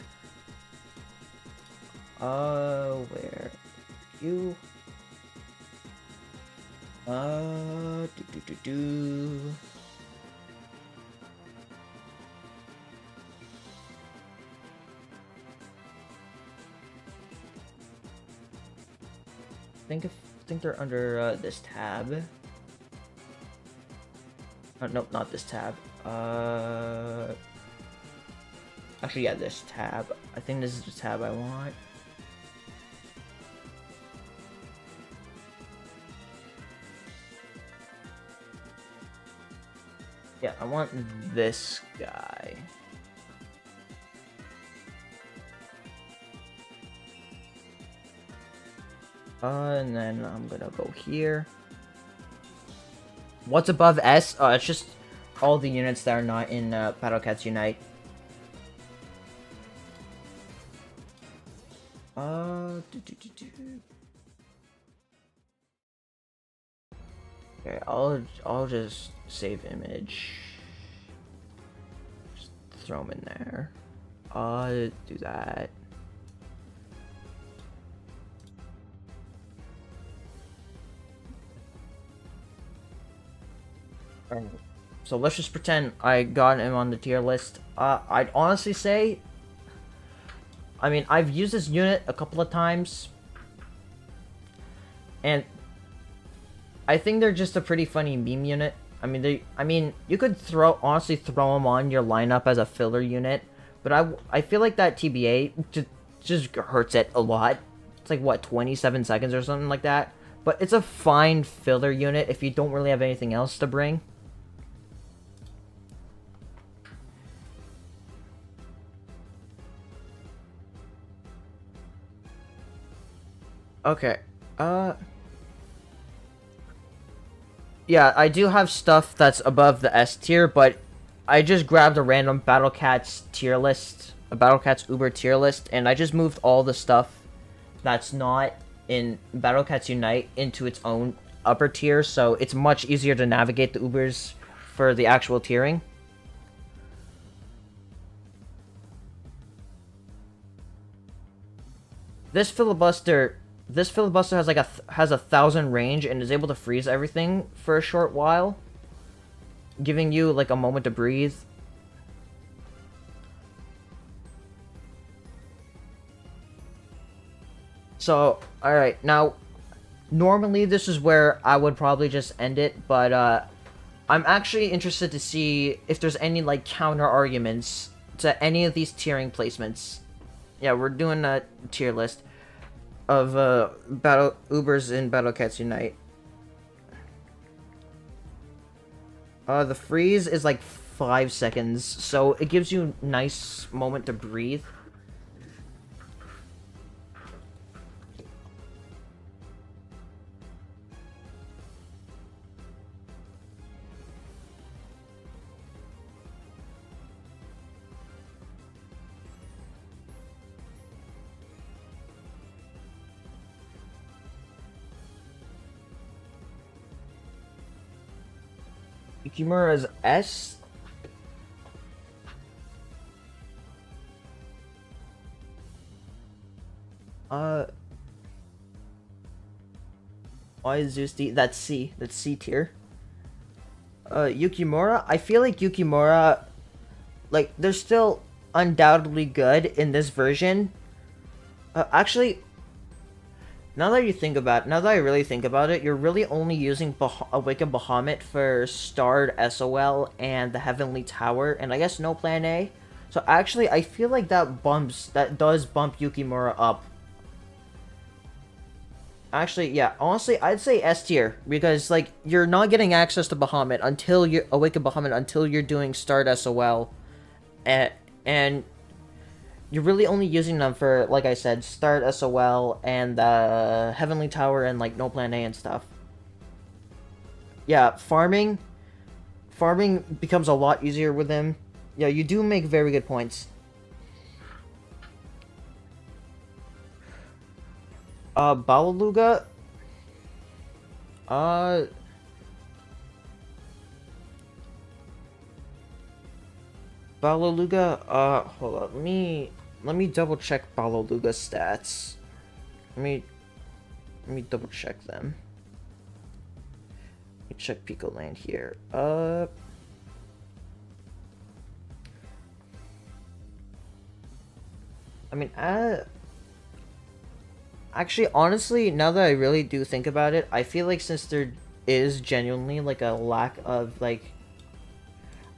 Where you? Do. I think they're under this tab. Nope, not this tab. Actually, yeah, this tab. I think this is the tab I want. Yeah, I want this guy. And then I'm gonna go here. What's above S? It's just all the units that are not in Battle Cats Unite. Okay, I'll just save image. Just throw them in there. Do that. So let's just pretend I got him on the tier list. I'd honestly say, I mean, I've used this unit a couple of times, and I think they're just a pretty funny meme unit. I mean, you could honestly throw them on your lineup as a filler unit, but I feel like that TBA just hurts it a lot. It's like, what, 27 seconds or something like that? But it's a fine filler unit if you don't really have anything else to bring. Okay, yeah, I do have stuff that's above the S tier, but I just grabbed a random Battle Cats tier list, a Battle Cats Uber tier list, and I just moved all the stuff that's not in Battle Cats Unite into its own upper tier, so it's much easier to navigate the Ubers for the actual tiering. This Filibuster This filibuster has like has 1,000 range and is able to freeze everything for a short while, giving you like a moment to breathe. So, alright, now, normally this is where I would probably just end it, but I'm actually interested to see if there's any like counter arguments to any of these tiering placements. Yeah, we're doing a tier list of battle Ubers in Battle Cats Unite. The freeze is like 5 seconds, so it gives you a nice moment to breathe. Yukimura's S. Why is Zeus D? That's C. That's C tier. Yukimura. I feel like Yukimura, like, they're still undoubtedly good in this version. Actually, now that I really think about it, you're really only using Awakened Bahamut for Starred SOL and the Heavenly Tower, and I guess no Plan A. So actually, I feel like that does bump Yukimura up. Actually, yeah, honestly, I'd say S tier, because, like, you're not getting access to Bahamut until you Awaken Bahamut until you're doing Starred SOL, and you're really only using them for, like I said, Starred SOL and the Heavenly Tower and, like, no Plan A and stuff. Yeah, farming becomes a lot easier with him. Yeah, you do make very good points. Baluga. Baluga, hold on, let me double check Baluga's stats. Let me double check them. Let me check Pico Land here. I mean, actually, honestly, now that I really do think about it, I feel like since there is genuinely, like, a lack of, like,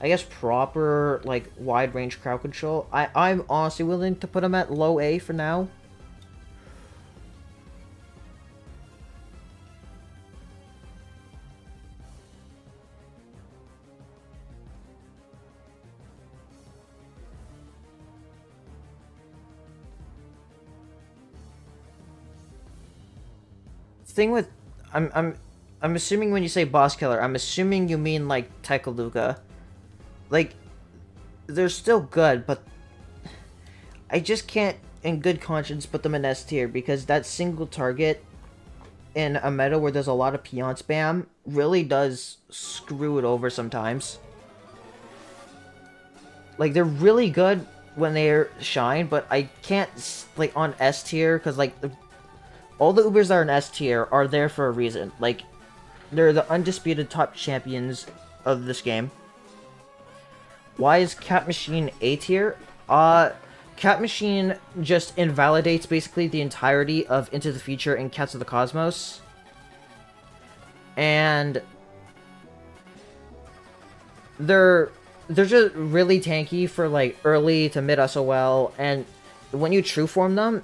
I guess proper, like, wide range crowd control, I'm honestly willing to put him at low A for now. Thing with, I'm assuming when you say boss killer, I'm assuming you mean like Nekoluga. Like, they're still good, but I just can't, in good conscience, put them in S tier because that single target in a meta where there's a lot of peon spam really does screw it over sometimes. Like, they're really good when they shine, but I can't, like, on S tier, because, like, all the Ubers that are in S tier are there for a reason. Like, they're the undisputed top champions of this game. Why is Cat Machine A tier? Cat Machine just invalidates basically the entirety of Into the Future and Cats of the Cosmos. And they're just really tanky for, like, early to mid SOL, and when you true form them,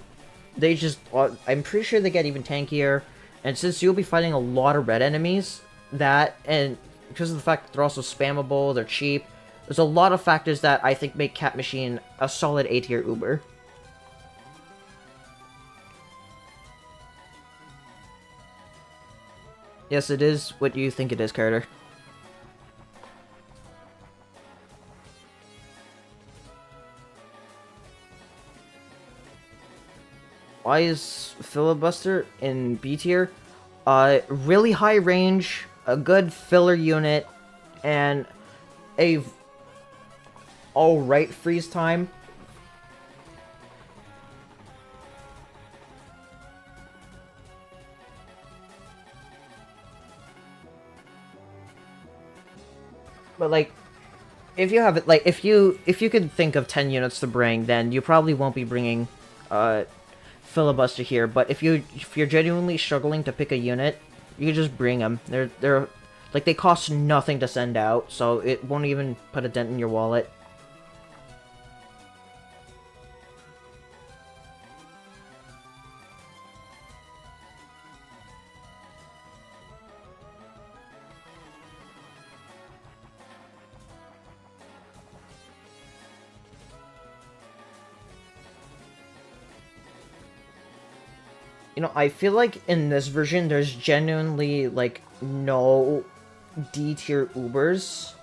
they just, I'm pretty sure they get even tankier, and since you'll be fighting a lot of red enemies, and because of the fact that they're also spammable, they're cheap, there's a lot of factors that I think make Cat Machine a solid A tier Uber. Yes, it is what you think it is, Carter. Why is Filibuster in B tier? Really high range, a good filler unit, and a alright freeze time. But like, if you have it, like, if you could think of 10 units to bring, then you probably won't be bringing filibuster here. But if you're genuinely struggling to pick a unit, you can just bring them. They're like, they cost nothing to send out, so it won't even put a dent in your wallet. You know, I feel like in this version, there's genuinely, like, no D-tier Ubers.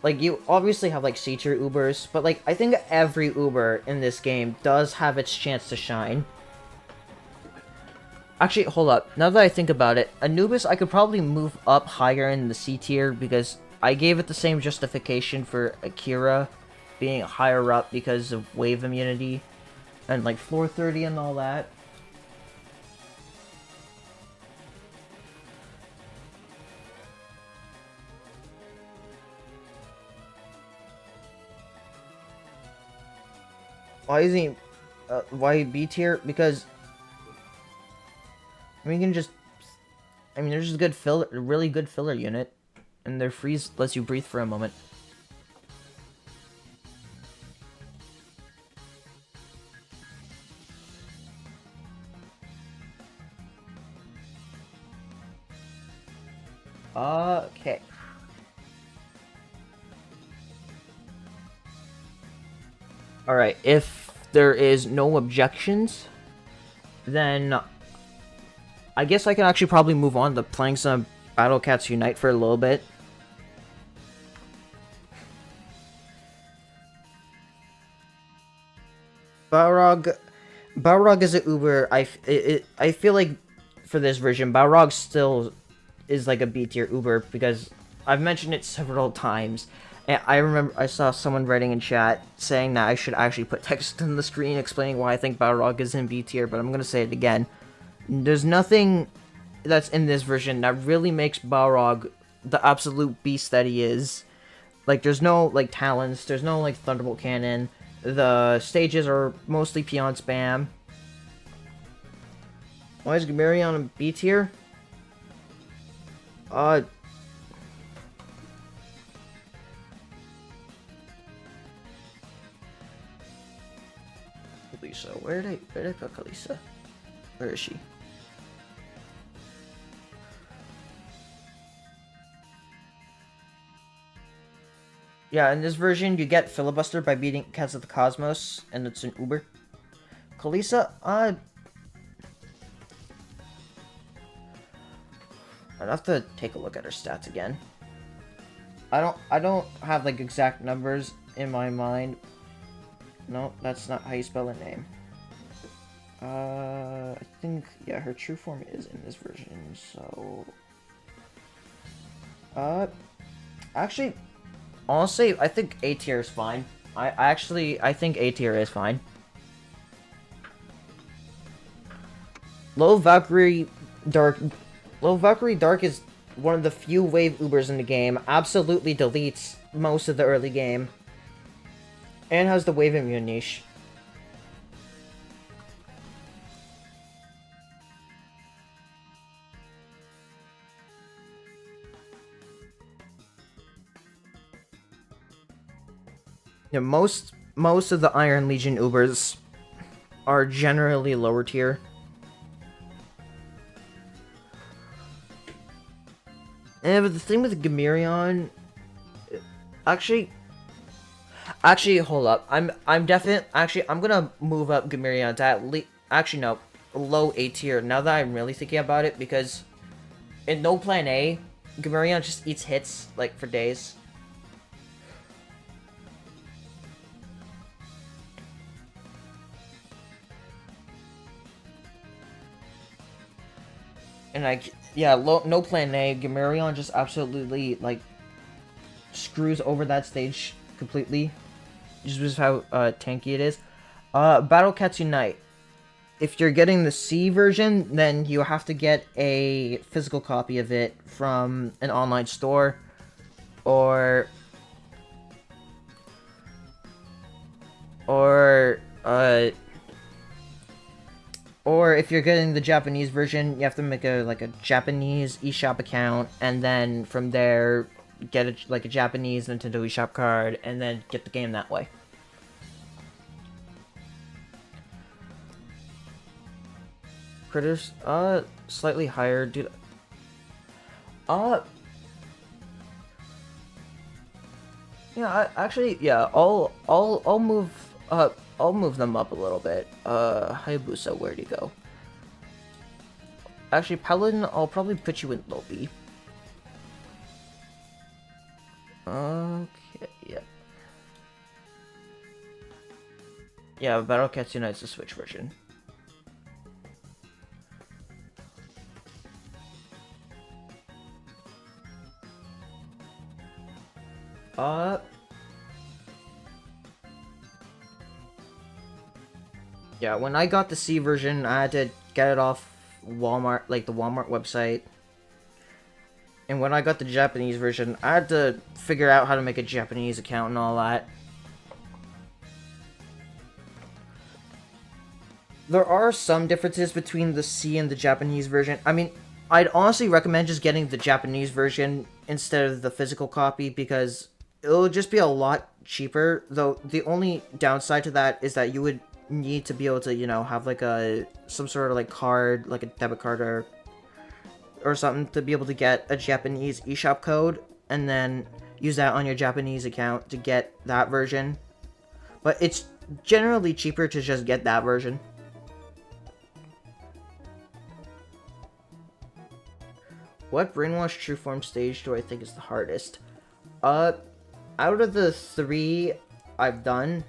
Like, you obviously have, like, C-tier Ubers, but, like, I think every Uber in this game does have its chance to shine. Actually, hold up. Now that I think about it, Anubis, I could probably move up higher in the C-tier, because I gave it the same justification for Akira being higher up because of wave immunity, and, like, floor 30 and all that. Why is he, why B tier? Because, I mean, you can just, I mean, there's just a good filler, really good filler unit, and their freeze lets you breathe for a moment. Okay. Alright, if there is no objections, then I guess I can actually probably move on to playing some Battle Cats Unite for a little bit. Balrog is an Uber. I feel like for this version, Balrog still is like a B tier Uber because I've mentioned it several times. And I remember I saw someone writing in chat saying that I should actually put text on the screen explaining why I think Balrog is in B tier, but I'm gonna say it again. There's nothing that's in this version that really makes Balrog the absolute beast that he is. Like, there's no, like, talents, there's no, like, Thunderbolt Cannon, the stages are mostly Peon spam. Why is Gamerion in B tier? Kalisa, where did I put Kalisa? Where is she? Yeah, in this version, you get Filibuster by beating Cats of the Cosmos, and it's an Uber. Kalisa, I'd have to take a look at her stats again. I don't have, like, exact numbers in my mind. No, that's not how you spell her name. I think, yeah, her true form is in this version, so... actually, honestly, I think A tier is fine. I think A tier is fine. Low Valkyrie Dark is one of the few wave Ubers in the game. Absolutely deletes most of the early game. And has the wave immune niche. Yeah, most of the Iron Legion Ubers are generally lower tier. And but the thing with Gamerion, actually, hold up. I'm gonna move up Gamerion to at least, actually no, low A tier. Now that I'm really thinking about it, because in No Plan A, Gamerion just eats hits like for days. And like, yeah, No Plan A, Gamerion just absolutely like screws over that stage completely. Just because of how tanky it is. Battle Cats Unite. If you're getting the C version, then you have to get a physical copy of it from an online store. or or uh or if you're getting the Japanese version, you have to make a Japanese eShop account, and then from there get a Japanese Nintendo eShop card, and then get the game that way. Critters, slightly higher, dude. Uh, yeah, actually, yeah, I'll move them up a little bit. Hayabusa, where'd he go? Actually, Paladin, I'll probably put you in Lobby. Okay, yeah. Yeah, Battle Cats Unite's the Switch version. Yeah, when I got the C version, I had to get it off Walmart, like the Walmart website. And when I got the Japanese version, I had to figure out how to make a Japanese account and all that. There are some differences between the C and the Japanese version. I mean, I'd honestly recommend just getting the Japanese version instead of the physical copy because it'll just be a lot cheaper. Though the only downside to that is that you would need to be able to, you know, have like some sort of like card, like a debit card or something to be able to get a Japanese eShop code and then use that on your Japanese account to get that version. But it's generally cheaper to just get that version. What Brainwash True Form stage do I think is the hardest? Out of the 3 I've done,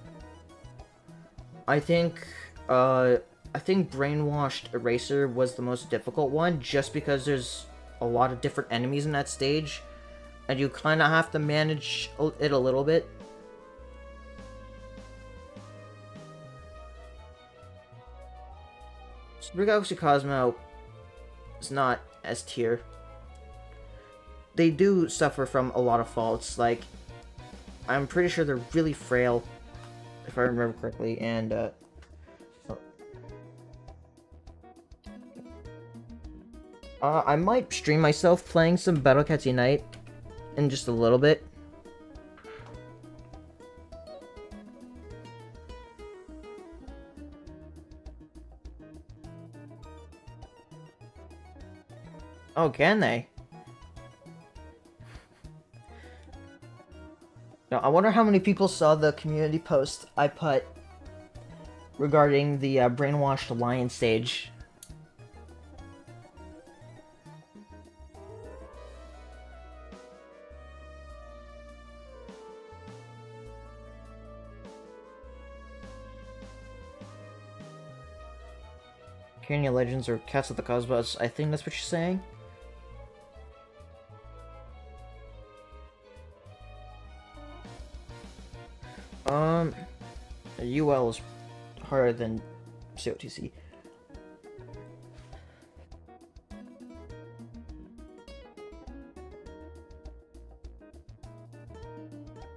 I think Brainwashed Eraser was the most difficult one, just because there's a lot of different enemies in that stage, and you kind of have to manage it a little bit. Super Galaxy Cosmo is not S tier. They do suffer from a lot of faults, like, I'm pretty sure they're really frail, if I remember correctly, and, I might stream myself playing some Battle Cats Unite in just a little bit. Oh, can they? Now, I wonder how many people saw the community post I put regarding the Brainwashed Lion stage. Canyon Legends or Cats of the Cosmos, I think that's what you're saying. UL is harder than COTC.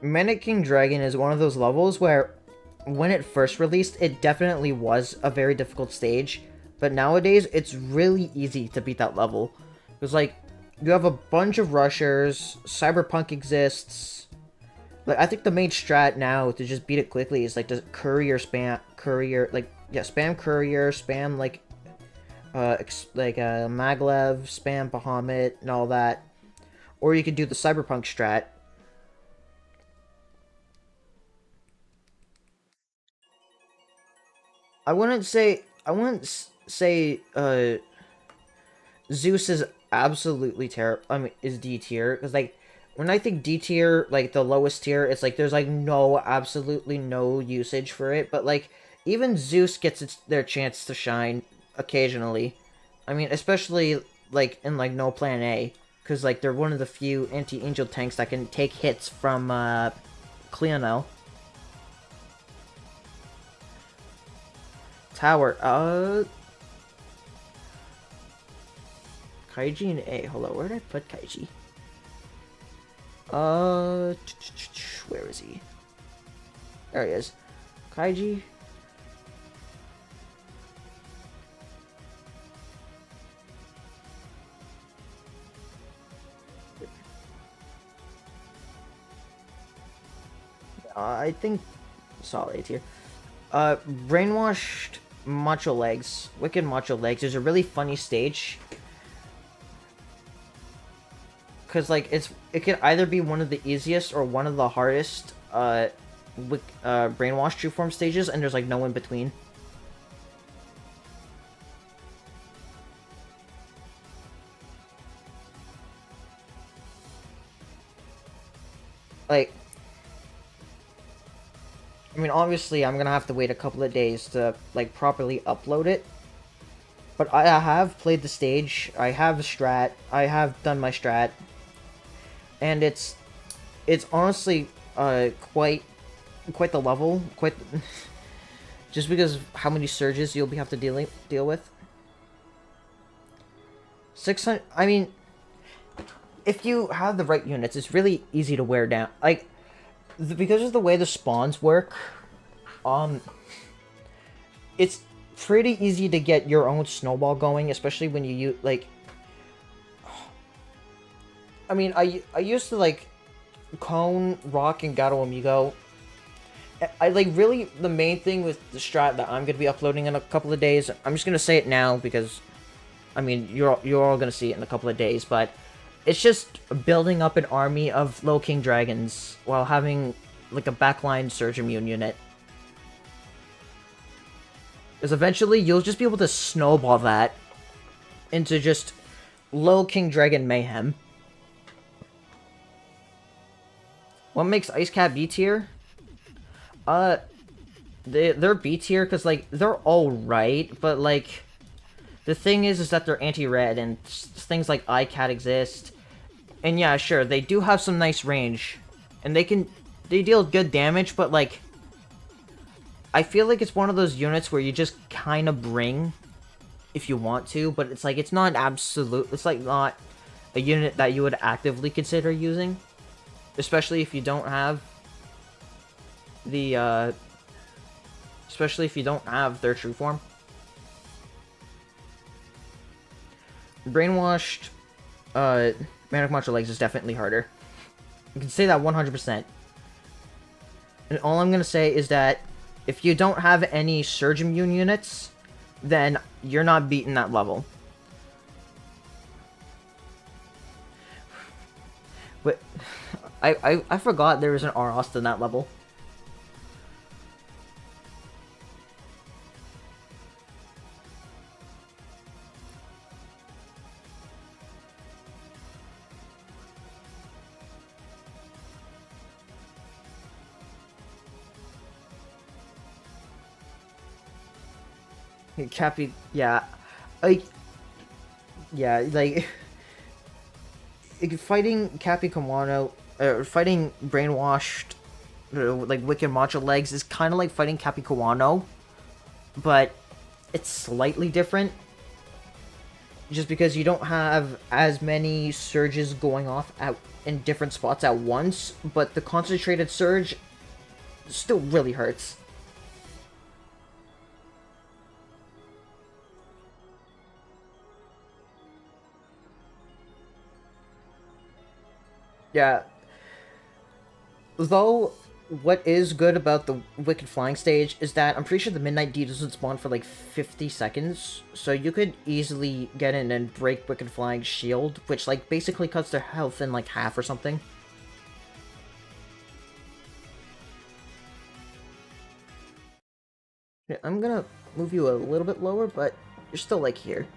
Manic King Dragon is one of those levels where, when it first released, it definitely was a very difficult stage, but nowadays it's really easy to beat that level. Because, like, you have a bunch of rushers, Cyberpunk exists. Like, I think the main strat now to just beat it quickly is, like, to spam courier, spam, like, Maglev, spam Bahamut, and all that. Or you could do the Cyberpunk strat. I wouldn't say, Zeus is absolutely terrible. I mean, is D tier, because, like, when I think D tier, like, the lowest tier, it's like, there's, like, absolutely no usage for it, but, like, even Zeus gets their chance to shine occasionally. I mean, especially, like, in, like, No Plan A, because, like, they're one of the few anti-angel tanks that can take hits from, Cleonel. Tower, Kaiji and A. Hold on, where did I put Kaiji? Where is he? There he is. Kaiji. I think solid here. Brainwashed Macho Legs. Wicked Macho Legs is a really funny stage. Cause like it could either be one of the easiest or one of the hardest brainwash true form stages, and there's like no in between. Like, I mean, obviously, I'm gonna have to wait a couple of days to like properly upload it. But I have played the stage. I have a strat. I have done my strat, and it's honestly quite the level. Quite just because of how many surges you'll have to deal with. 600. I mean, if you have the right units, it's really easy to wear down. Like, because of the way the spawns work, it's pretty easy to get your own snowball going, especially when you use, like... I mean, I used to, like, Cone, Rock, and Gato Amigo. I, like, really, the main thing with the strat that I'm going to be uploading in a couple of days, I'm just going to say it now because, I mean, you're all going to see it in a couple of days, but it's just building up an army of Low King Dragons while having, like, a backline Surge Immune unit. Because eventually, you'll just be able to snowball that into just Low King Dragon Mayhem. What makes Ice Cat B tier? They're B tier because, like, they're alright, but, like, the thing is that they're anti-red, and things like iCat exist. And yeah, sure, they do have some nice range, and they deal good damage, but, like, I feel like it's one of those units where you just kind of bring if you want to, but it's like, it's not absolute, it's like not a unit that you would actively consider using, especially if you don't have the, especially if you don't have their true form. Brainwashed, Manic Macho Legs is definitely harder. You can say that 100%. And all I'm gonna say is that if you don't have any Surge Immune units, then you're not beating that level. But I forgot there was an Arost in that level. Cappy, yeah, yeah, like, fighting Cappy Kawano, fighting Brainwashed, like, Wicked Macho Legs is kind of like fighting Cappy Kawano, but it's slightly different, just because you don't have as many surges going off in different spots at once, but the concentrated surge still really hurts. Yeah. Though, what is good about the Wicked Flying stage is that I'm pretty sure the Midnight D doesn't spawn for like 50 seconds, so you could easily get in and break Wicked Flying's shield, which like basically cuts their health in like half or something. Yeah, I'm gonna move you a little bit lower, but you're still like here.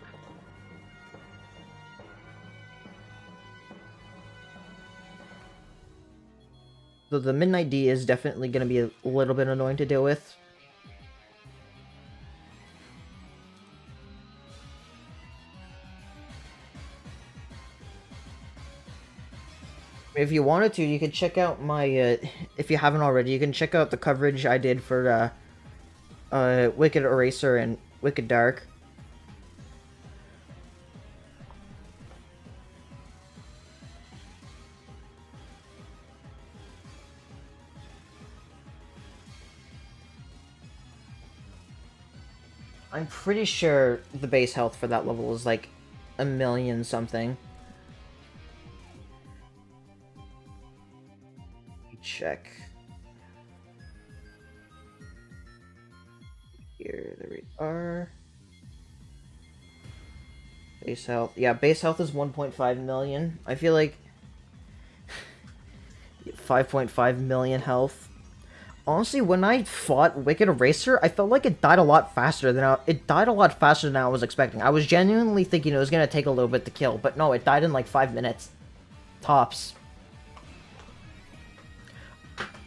So the Midnight D is definitely going to be a little bit annoying to deal with. If you wanted to, you could check out my, if you haven't already, you can check out the coverage I did for, Wicked Eraser and Wicked Dark. I'm pretty sure the base health for that level is like 1,000,000 something. Check. Here, there we are. Base health. Yeah, base health is 1.5 million. I feel like 5.5 million health. Honestly, when I fought Wicked Eraser, I felt like it died a lot faster than I was expecting. I was genuinely thinking it was gonna take a little bit to kill, but no, it died in like 5 minutes. Tops.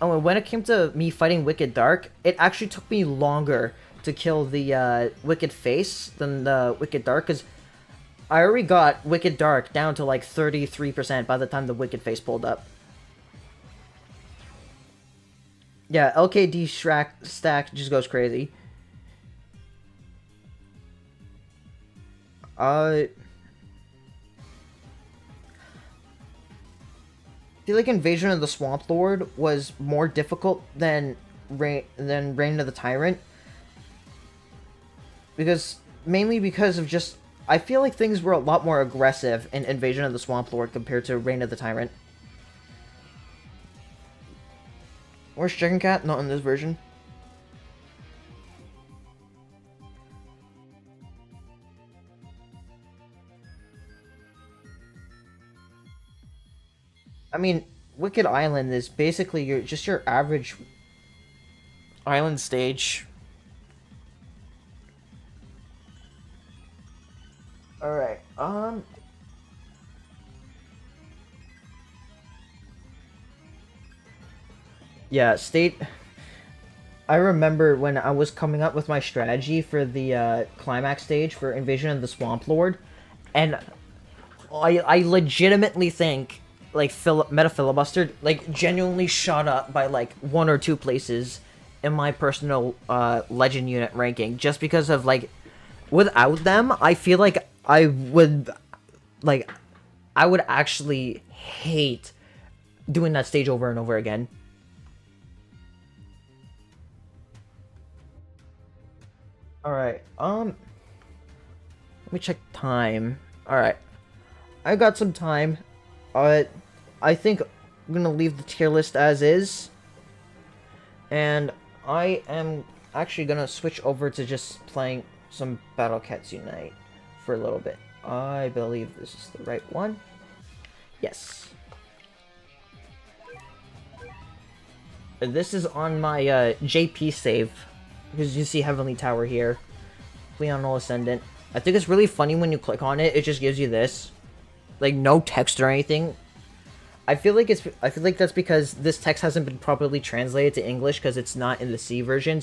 Oh, and when it came to me fighting Wicked Dark, it actually took me longer to kill the Wicked Face than the Wicked Dark, because I already got Wicked Dark down to like 33% by the time the Wicked Face pulled up. Yeah, LKD stack just goes crazy. I feel like Invasion of the Swamp Lord was more difficult than Reign of the Tyrant. Mainly because of just... I feel like things were a lot more aggressive in Invasion of the Swamp Lord compared to Reign of the Tyrant. Where's Chicken Cat? Not in this version. I mean, Wicked Island is basically your average island stage. Alright, yeah, state... I remember when I was coming up with my strategy for the climax stage for Invasion of the Swamp Lord, and I legitimately think, like, Meta Filibuster, like, genuinely shot up by, like, 1 or 2 places in my personal Legend unit ranking, just because of, like, without them, I feel like I would actually hate doing that stage over and over again. Alright, let me check time. Alright, I got some time. I think I'm gonna leave the tier list as is. And I am actually gonna switch over to just playing some Battle Cats Unite for a little bit. I believe this is the right one. Yes. This is on my JP save. Because you see Heavenly Tower here. Pleonal Ascendant. I think it's really funny when you click on it, it just gives you this. Like, no text or anything. I feel like that's because this text hasn't been properly translated to English because it's not in the C version,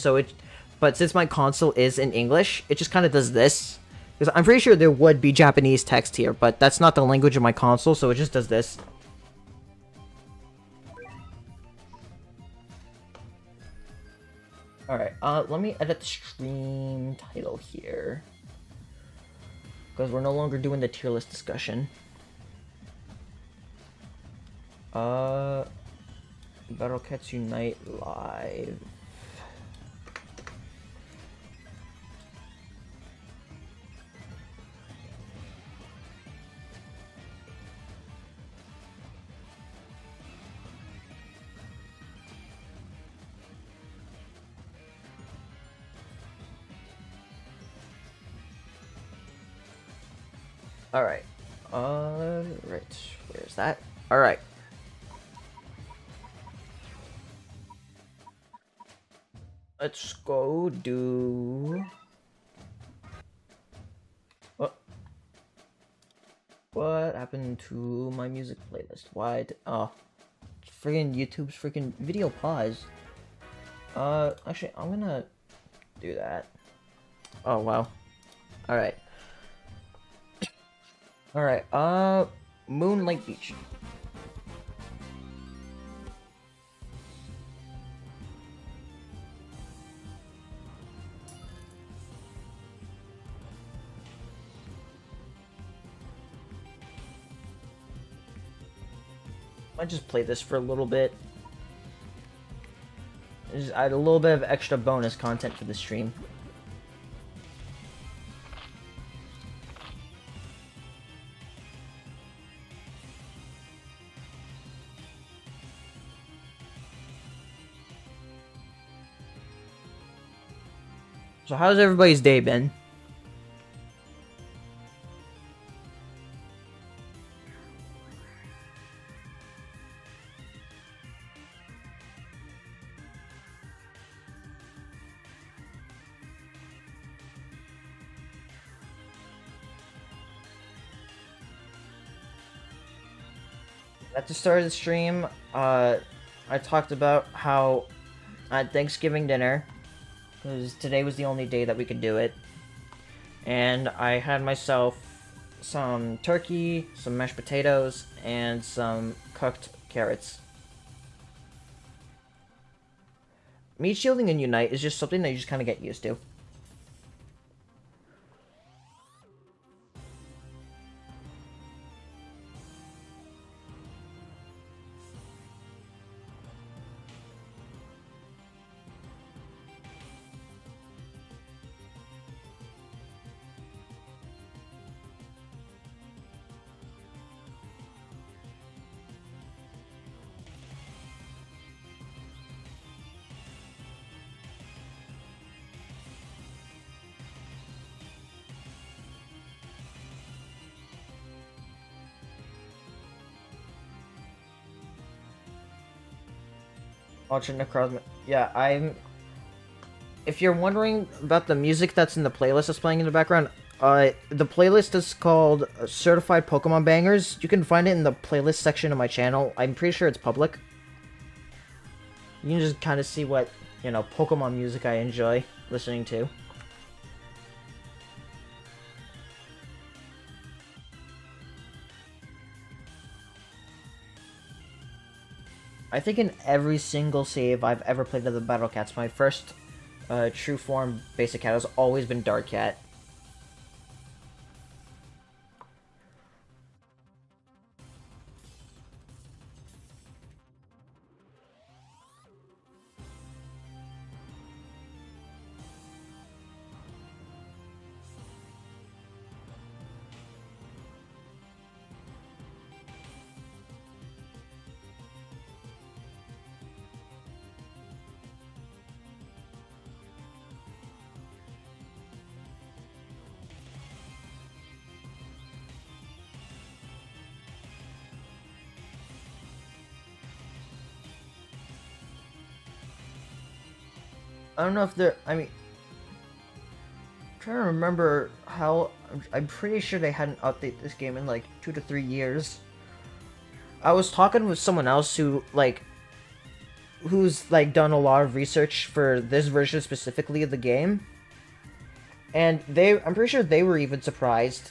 but since my console is in English, it just kind of does this. Because I'm pretty sure there would be Japanese text here, but that's not the language of my console, so it just does this. Alright, let me edit the stream title here. Because we're no longer doing the tier list discussion. Battle Cats Unite Live. Alright. Right. Where's that? Alright. Let's go do... What happened to my music playlist? Why? Oh. Friggin' YouTube's freaking video pause. Actually, I'm gonna do that. Oh, wow. Alright. Alright, Moonlight Beach. I just play this for a little bit. Just add a little bit of extra bonus content for the stream. So how's everybody's day been? At the start of the stream, I talked about how at Thanksgiving dinner, because today was the only day that we could do it, and I had myself some turkey, some mashed potatoes, and some cooked carrots. Meat shielding in Unite is just something that you just kind of get used to. Watching Necros. Yeah, I'm. If you're wondering about the music that's in the playlist that's playing in the background, the playlist is called Certified Pokemon Bangers. You can find it in the playlist section of my channel. I'm pretty sure it's public. You can just kind of see what, Pokemon music I enjoy listening to. I think in every single save I've ever played of the Battle Cats, my first true form basic cat has always been Dark Cat. I don't know if they're. I mean, I'm trying to remember how. I'm pretty sure they hadn't updated this game in like 2 to 3 years. I was talking with someone else who's like done a lot of research for this version specifically of the game, and I'm pretty sure they were even surprised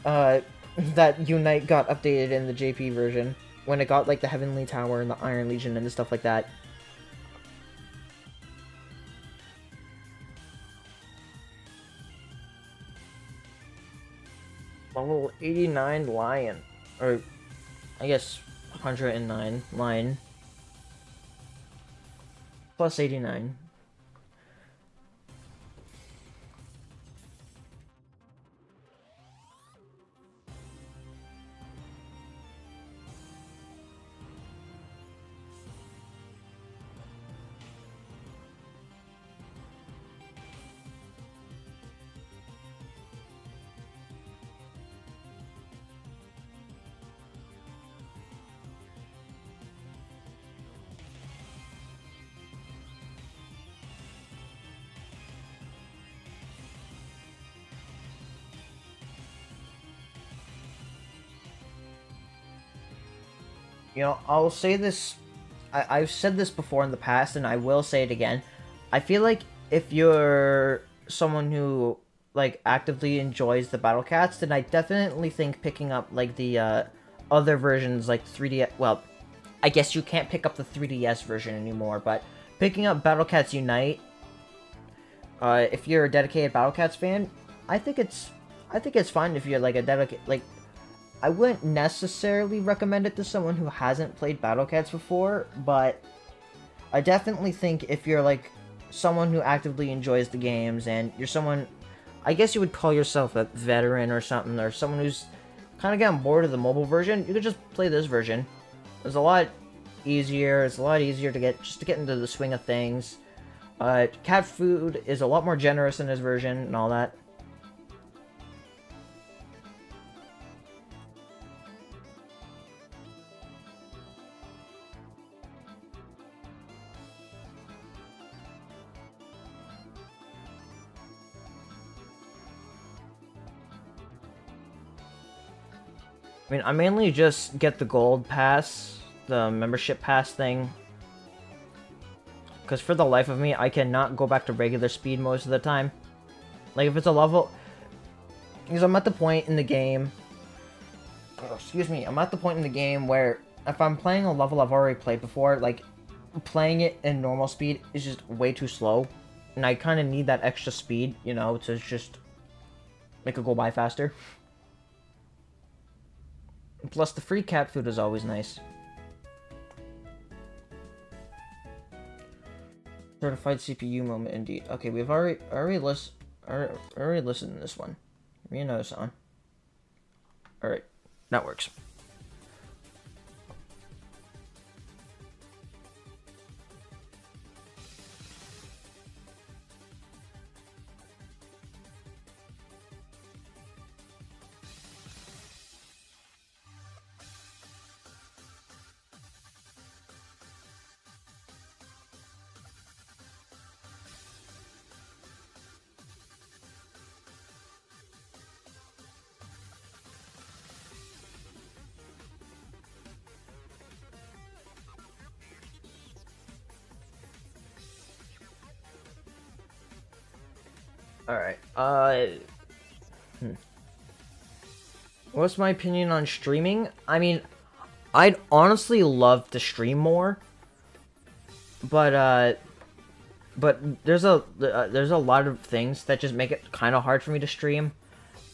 that Unite got updated in the JP version when it got like the Heavenly Tower and the Iron Legion and stuff like that. Level 89 Lion, or I guess 109 Lion plus 89. I'll say this. I've said this before in the past, and I will say it again. I feel like if you're someone who like actively enjoys the Battle Cats, then I definitely think picking up like the other versions, like 3D. Well, I guess you can't pick up the 3DS version anymore, but picking up Battle Cats Unite. If you're a dedicated Battle Cats fan, I think it's fine if you're like a dedicated like. I wouldn't necessarily recommend it to someone who hasn't played Battle Cats before, but I definitely think if you're like someone who actively enjoys the games and you're someone, I guess you would call yourself a veteran or something, or someone who's kind of gotten bored of the mobile version, you could just play this version. It's a lot easier. It's a lot easier to get into the swing of things. Cat food is a lot more generous in this version and all that. I mean, I mainly just get the gold pass, the membership pass thing. Because for the life of me, I cannot go back to regular speed most of the time. Like, if it's a level... Because I'm at the point in the game... Oh, excuse me. I'm at the point in the game where if I'm playing a level I've already played before, like, playing it in normal speed is just way too slow. And I kind of need that extra speed, you know, to just make it go by faster. Plus, the free cat food is always nice. Certified CPU moment, indeed. Okay, we've already listened to this one. Give me another song. All right, that works. Alright, what's my opinion on streaming? I mean, I'd honestly love to stream more, but there's a lot of things that just make it kind of hard for me to stream.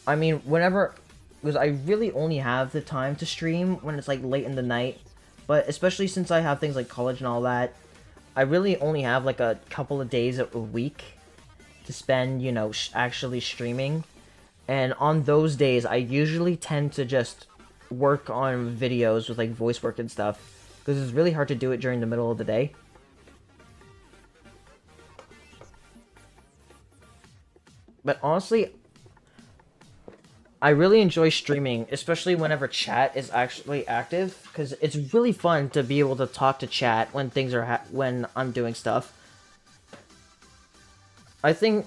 I mean, because I really only have the time to stream when it's like late in the night, but especially since I have things like college and all that, I really only have like a couple of days a week to spend, you know, actually streaming. And on those days, I usually tend to just work on videos with like voice work and stuff, because it's really hard to do it during the middle of the day. But honestly, I really enjoy streaming, especially whenever chat is actually active, because it's really fun to be able to talk to chat when things are when I'm doing stuff. I think,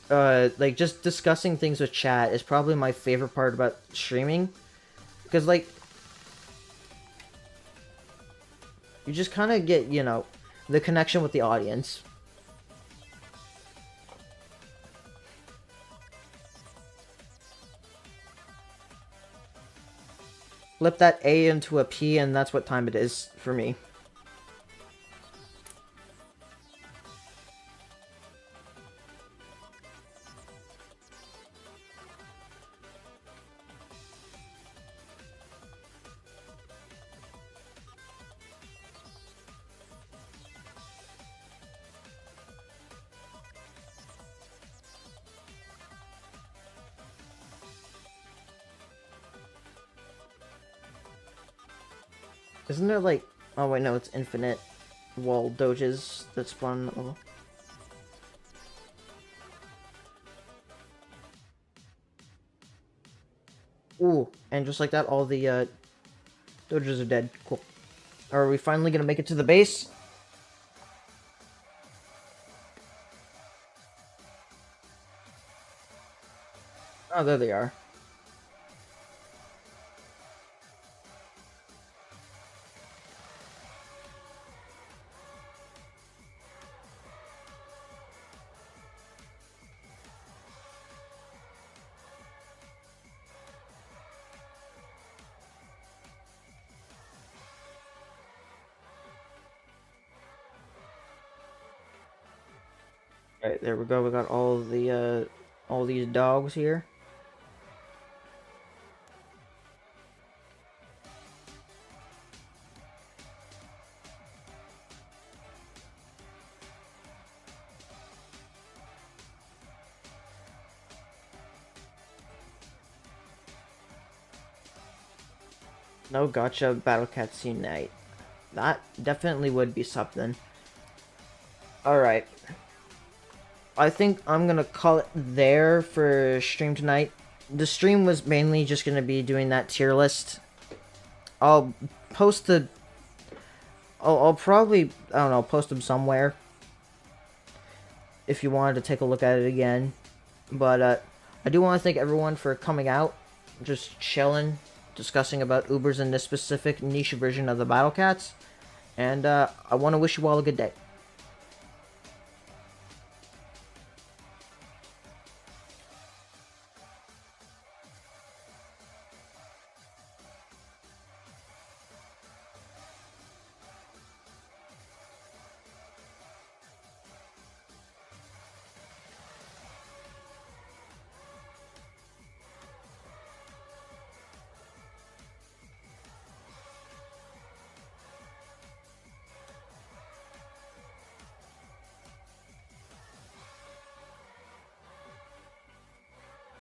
like, just discussing things with chat is probably my favorite part about streaming. Because, like, you just kind of get, you know, the connection with the audience. Flip that A into a P, and that's what time it is for me. Isn't there like... Oh wait, no, it's infinite wall doges that spawn... Oh. Ooh, and just like that, all the doges are dead. Cool. Are we finally gonna make it to the base? Oh, there they are. Alright, there we go. We got all these dogs here. No gotcha battle cutscene night. That definitely would be something. Alright. I think I'm gonna call it there for stream tonight. The stream was mainly just gonna be doing that tier list. I'll post the... I'll probably, I don't know, post them somewhere. If you wanted to take a look at it again. But, I do want to thank everyone for coming out. Just chilling, discussing about Ubers and this specific niche version of the Battle Cats. And, I want to wish you all a good day.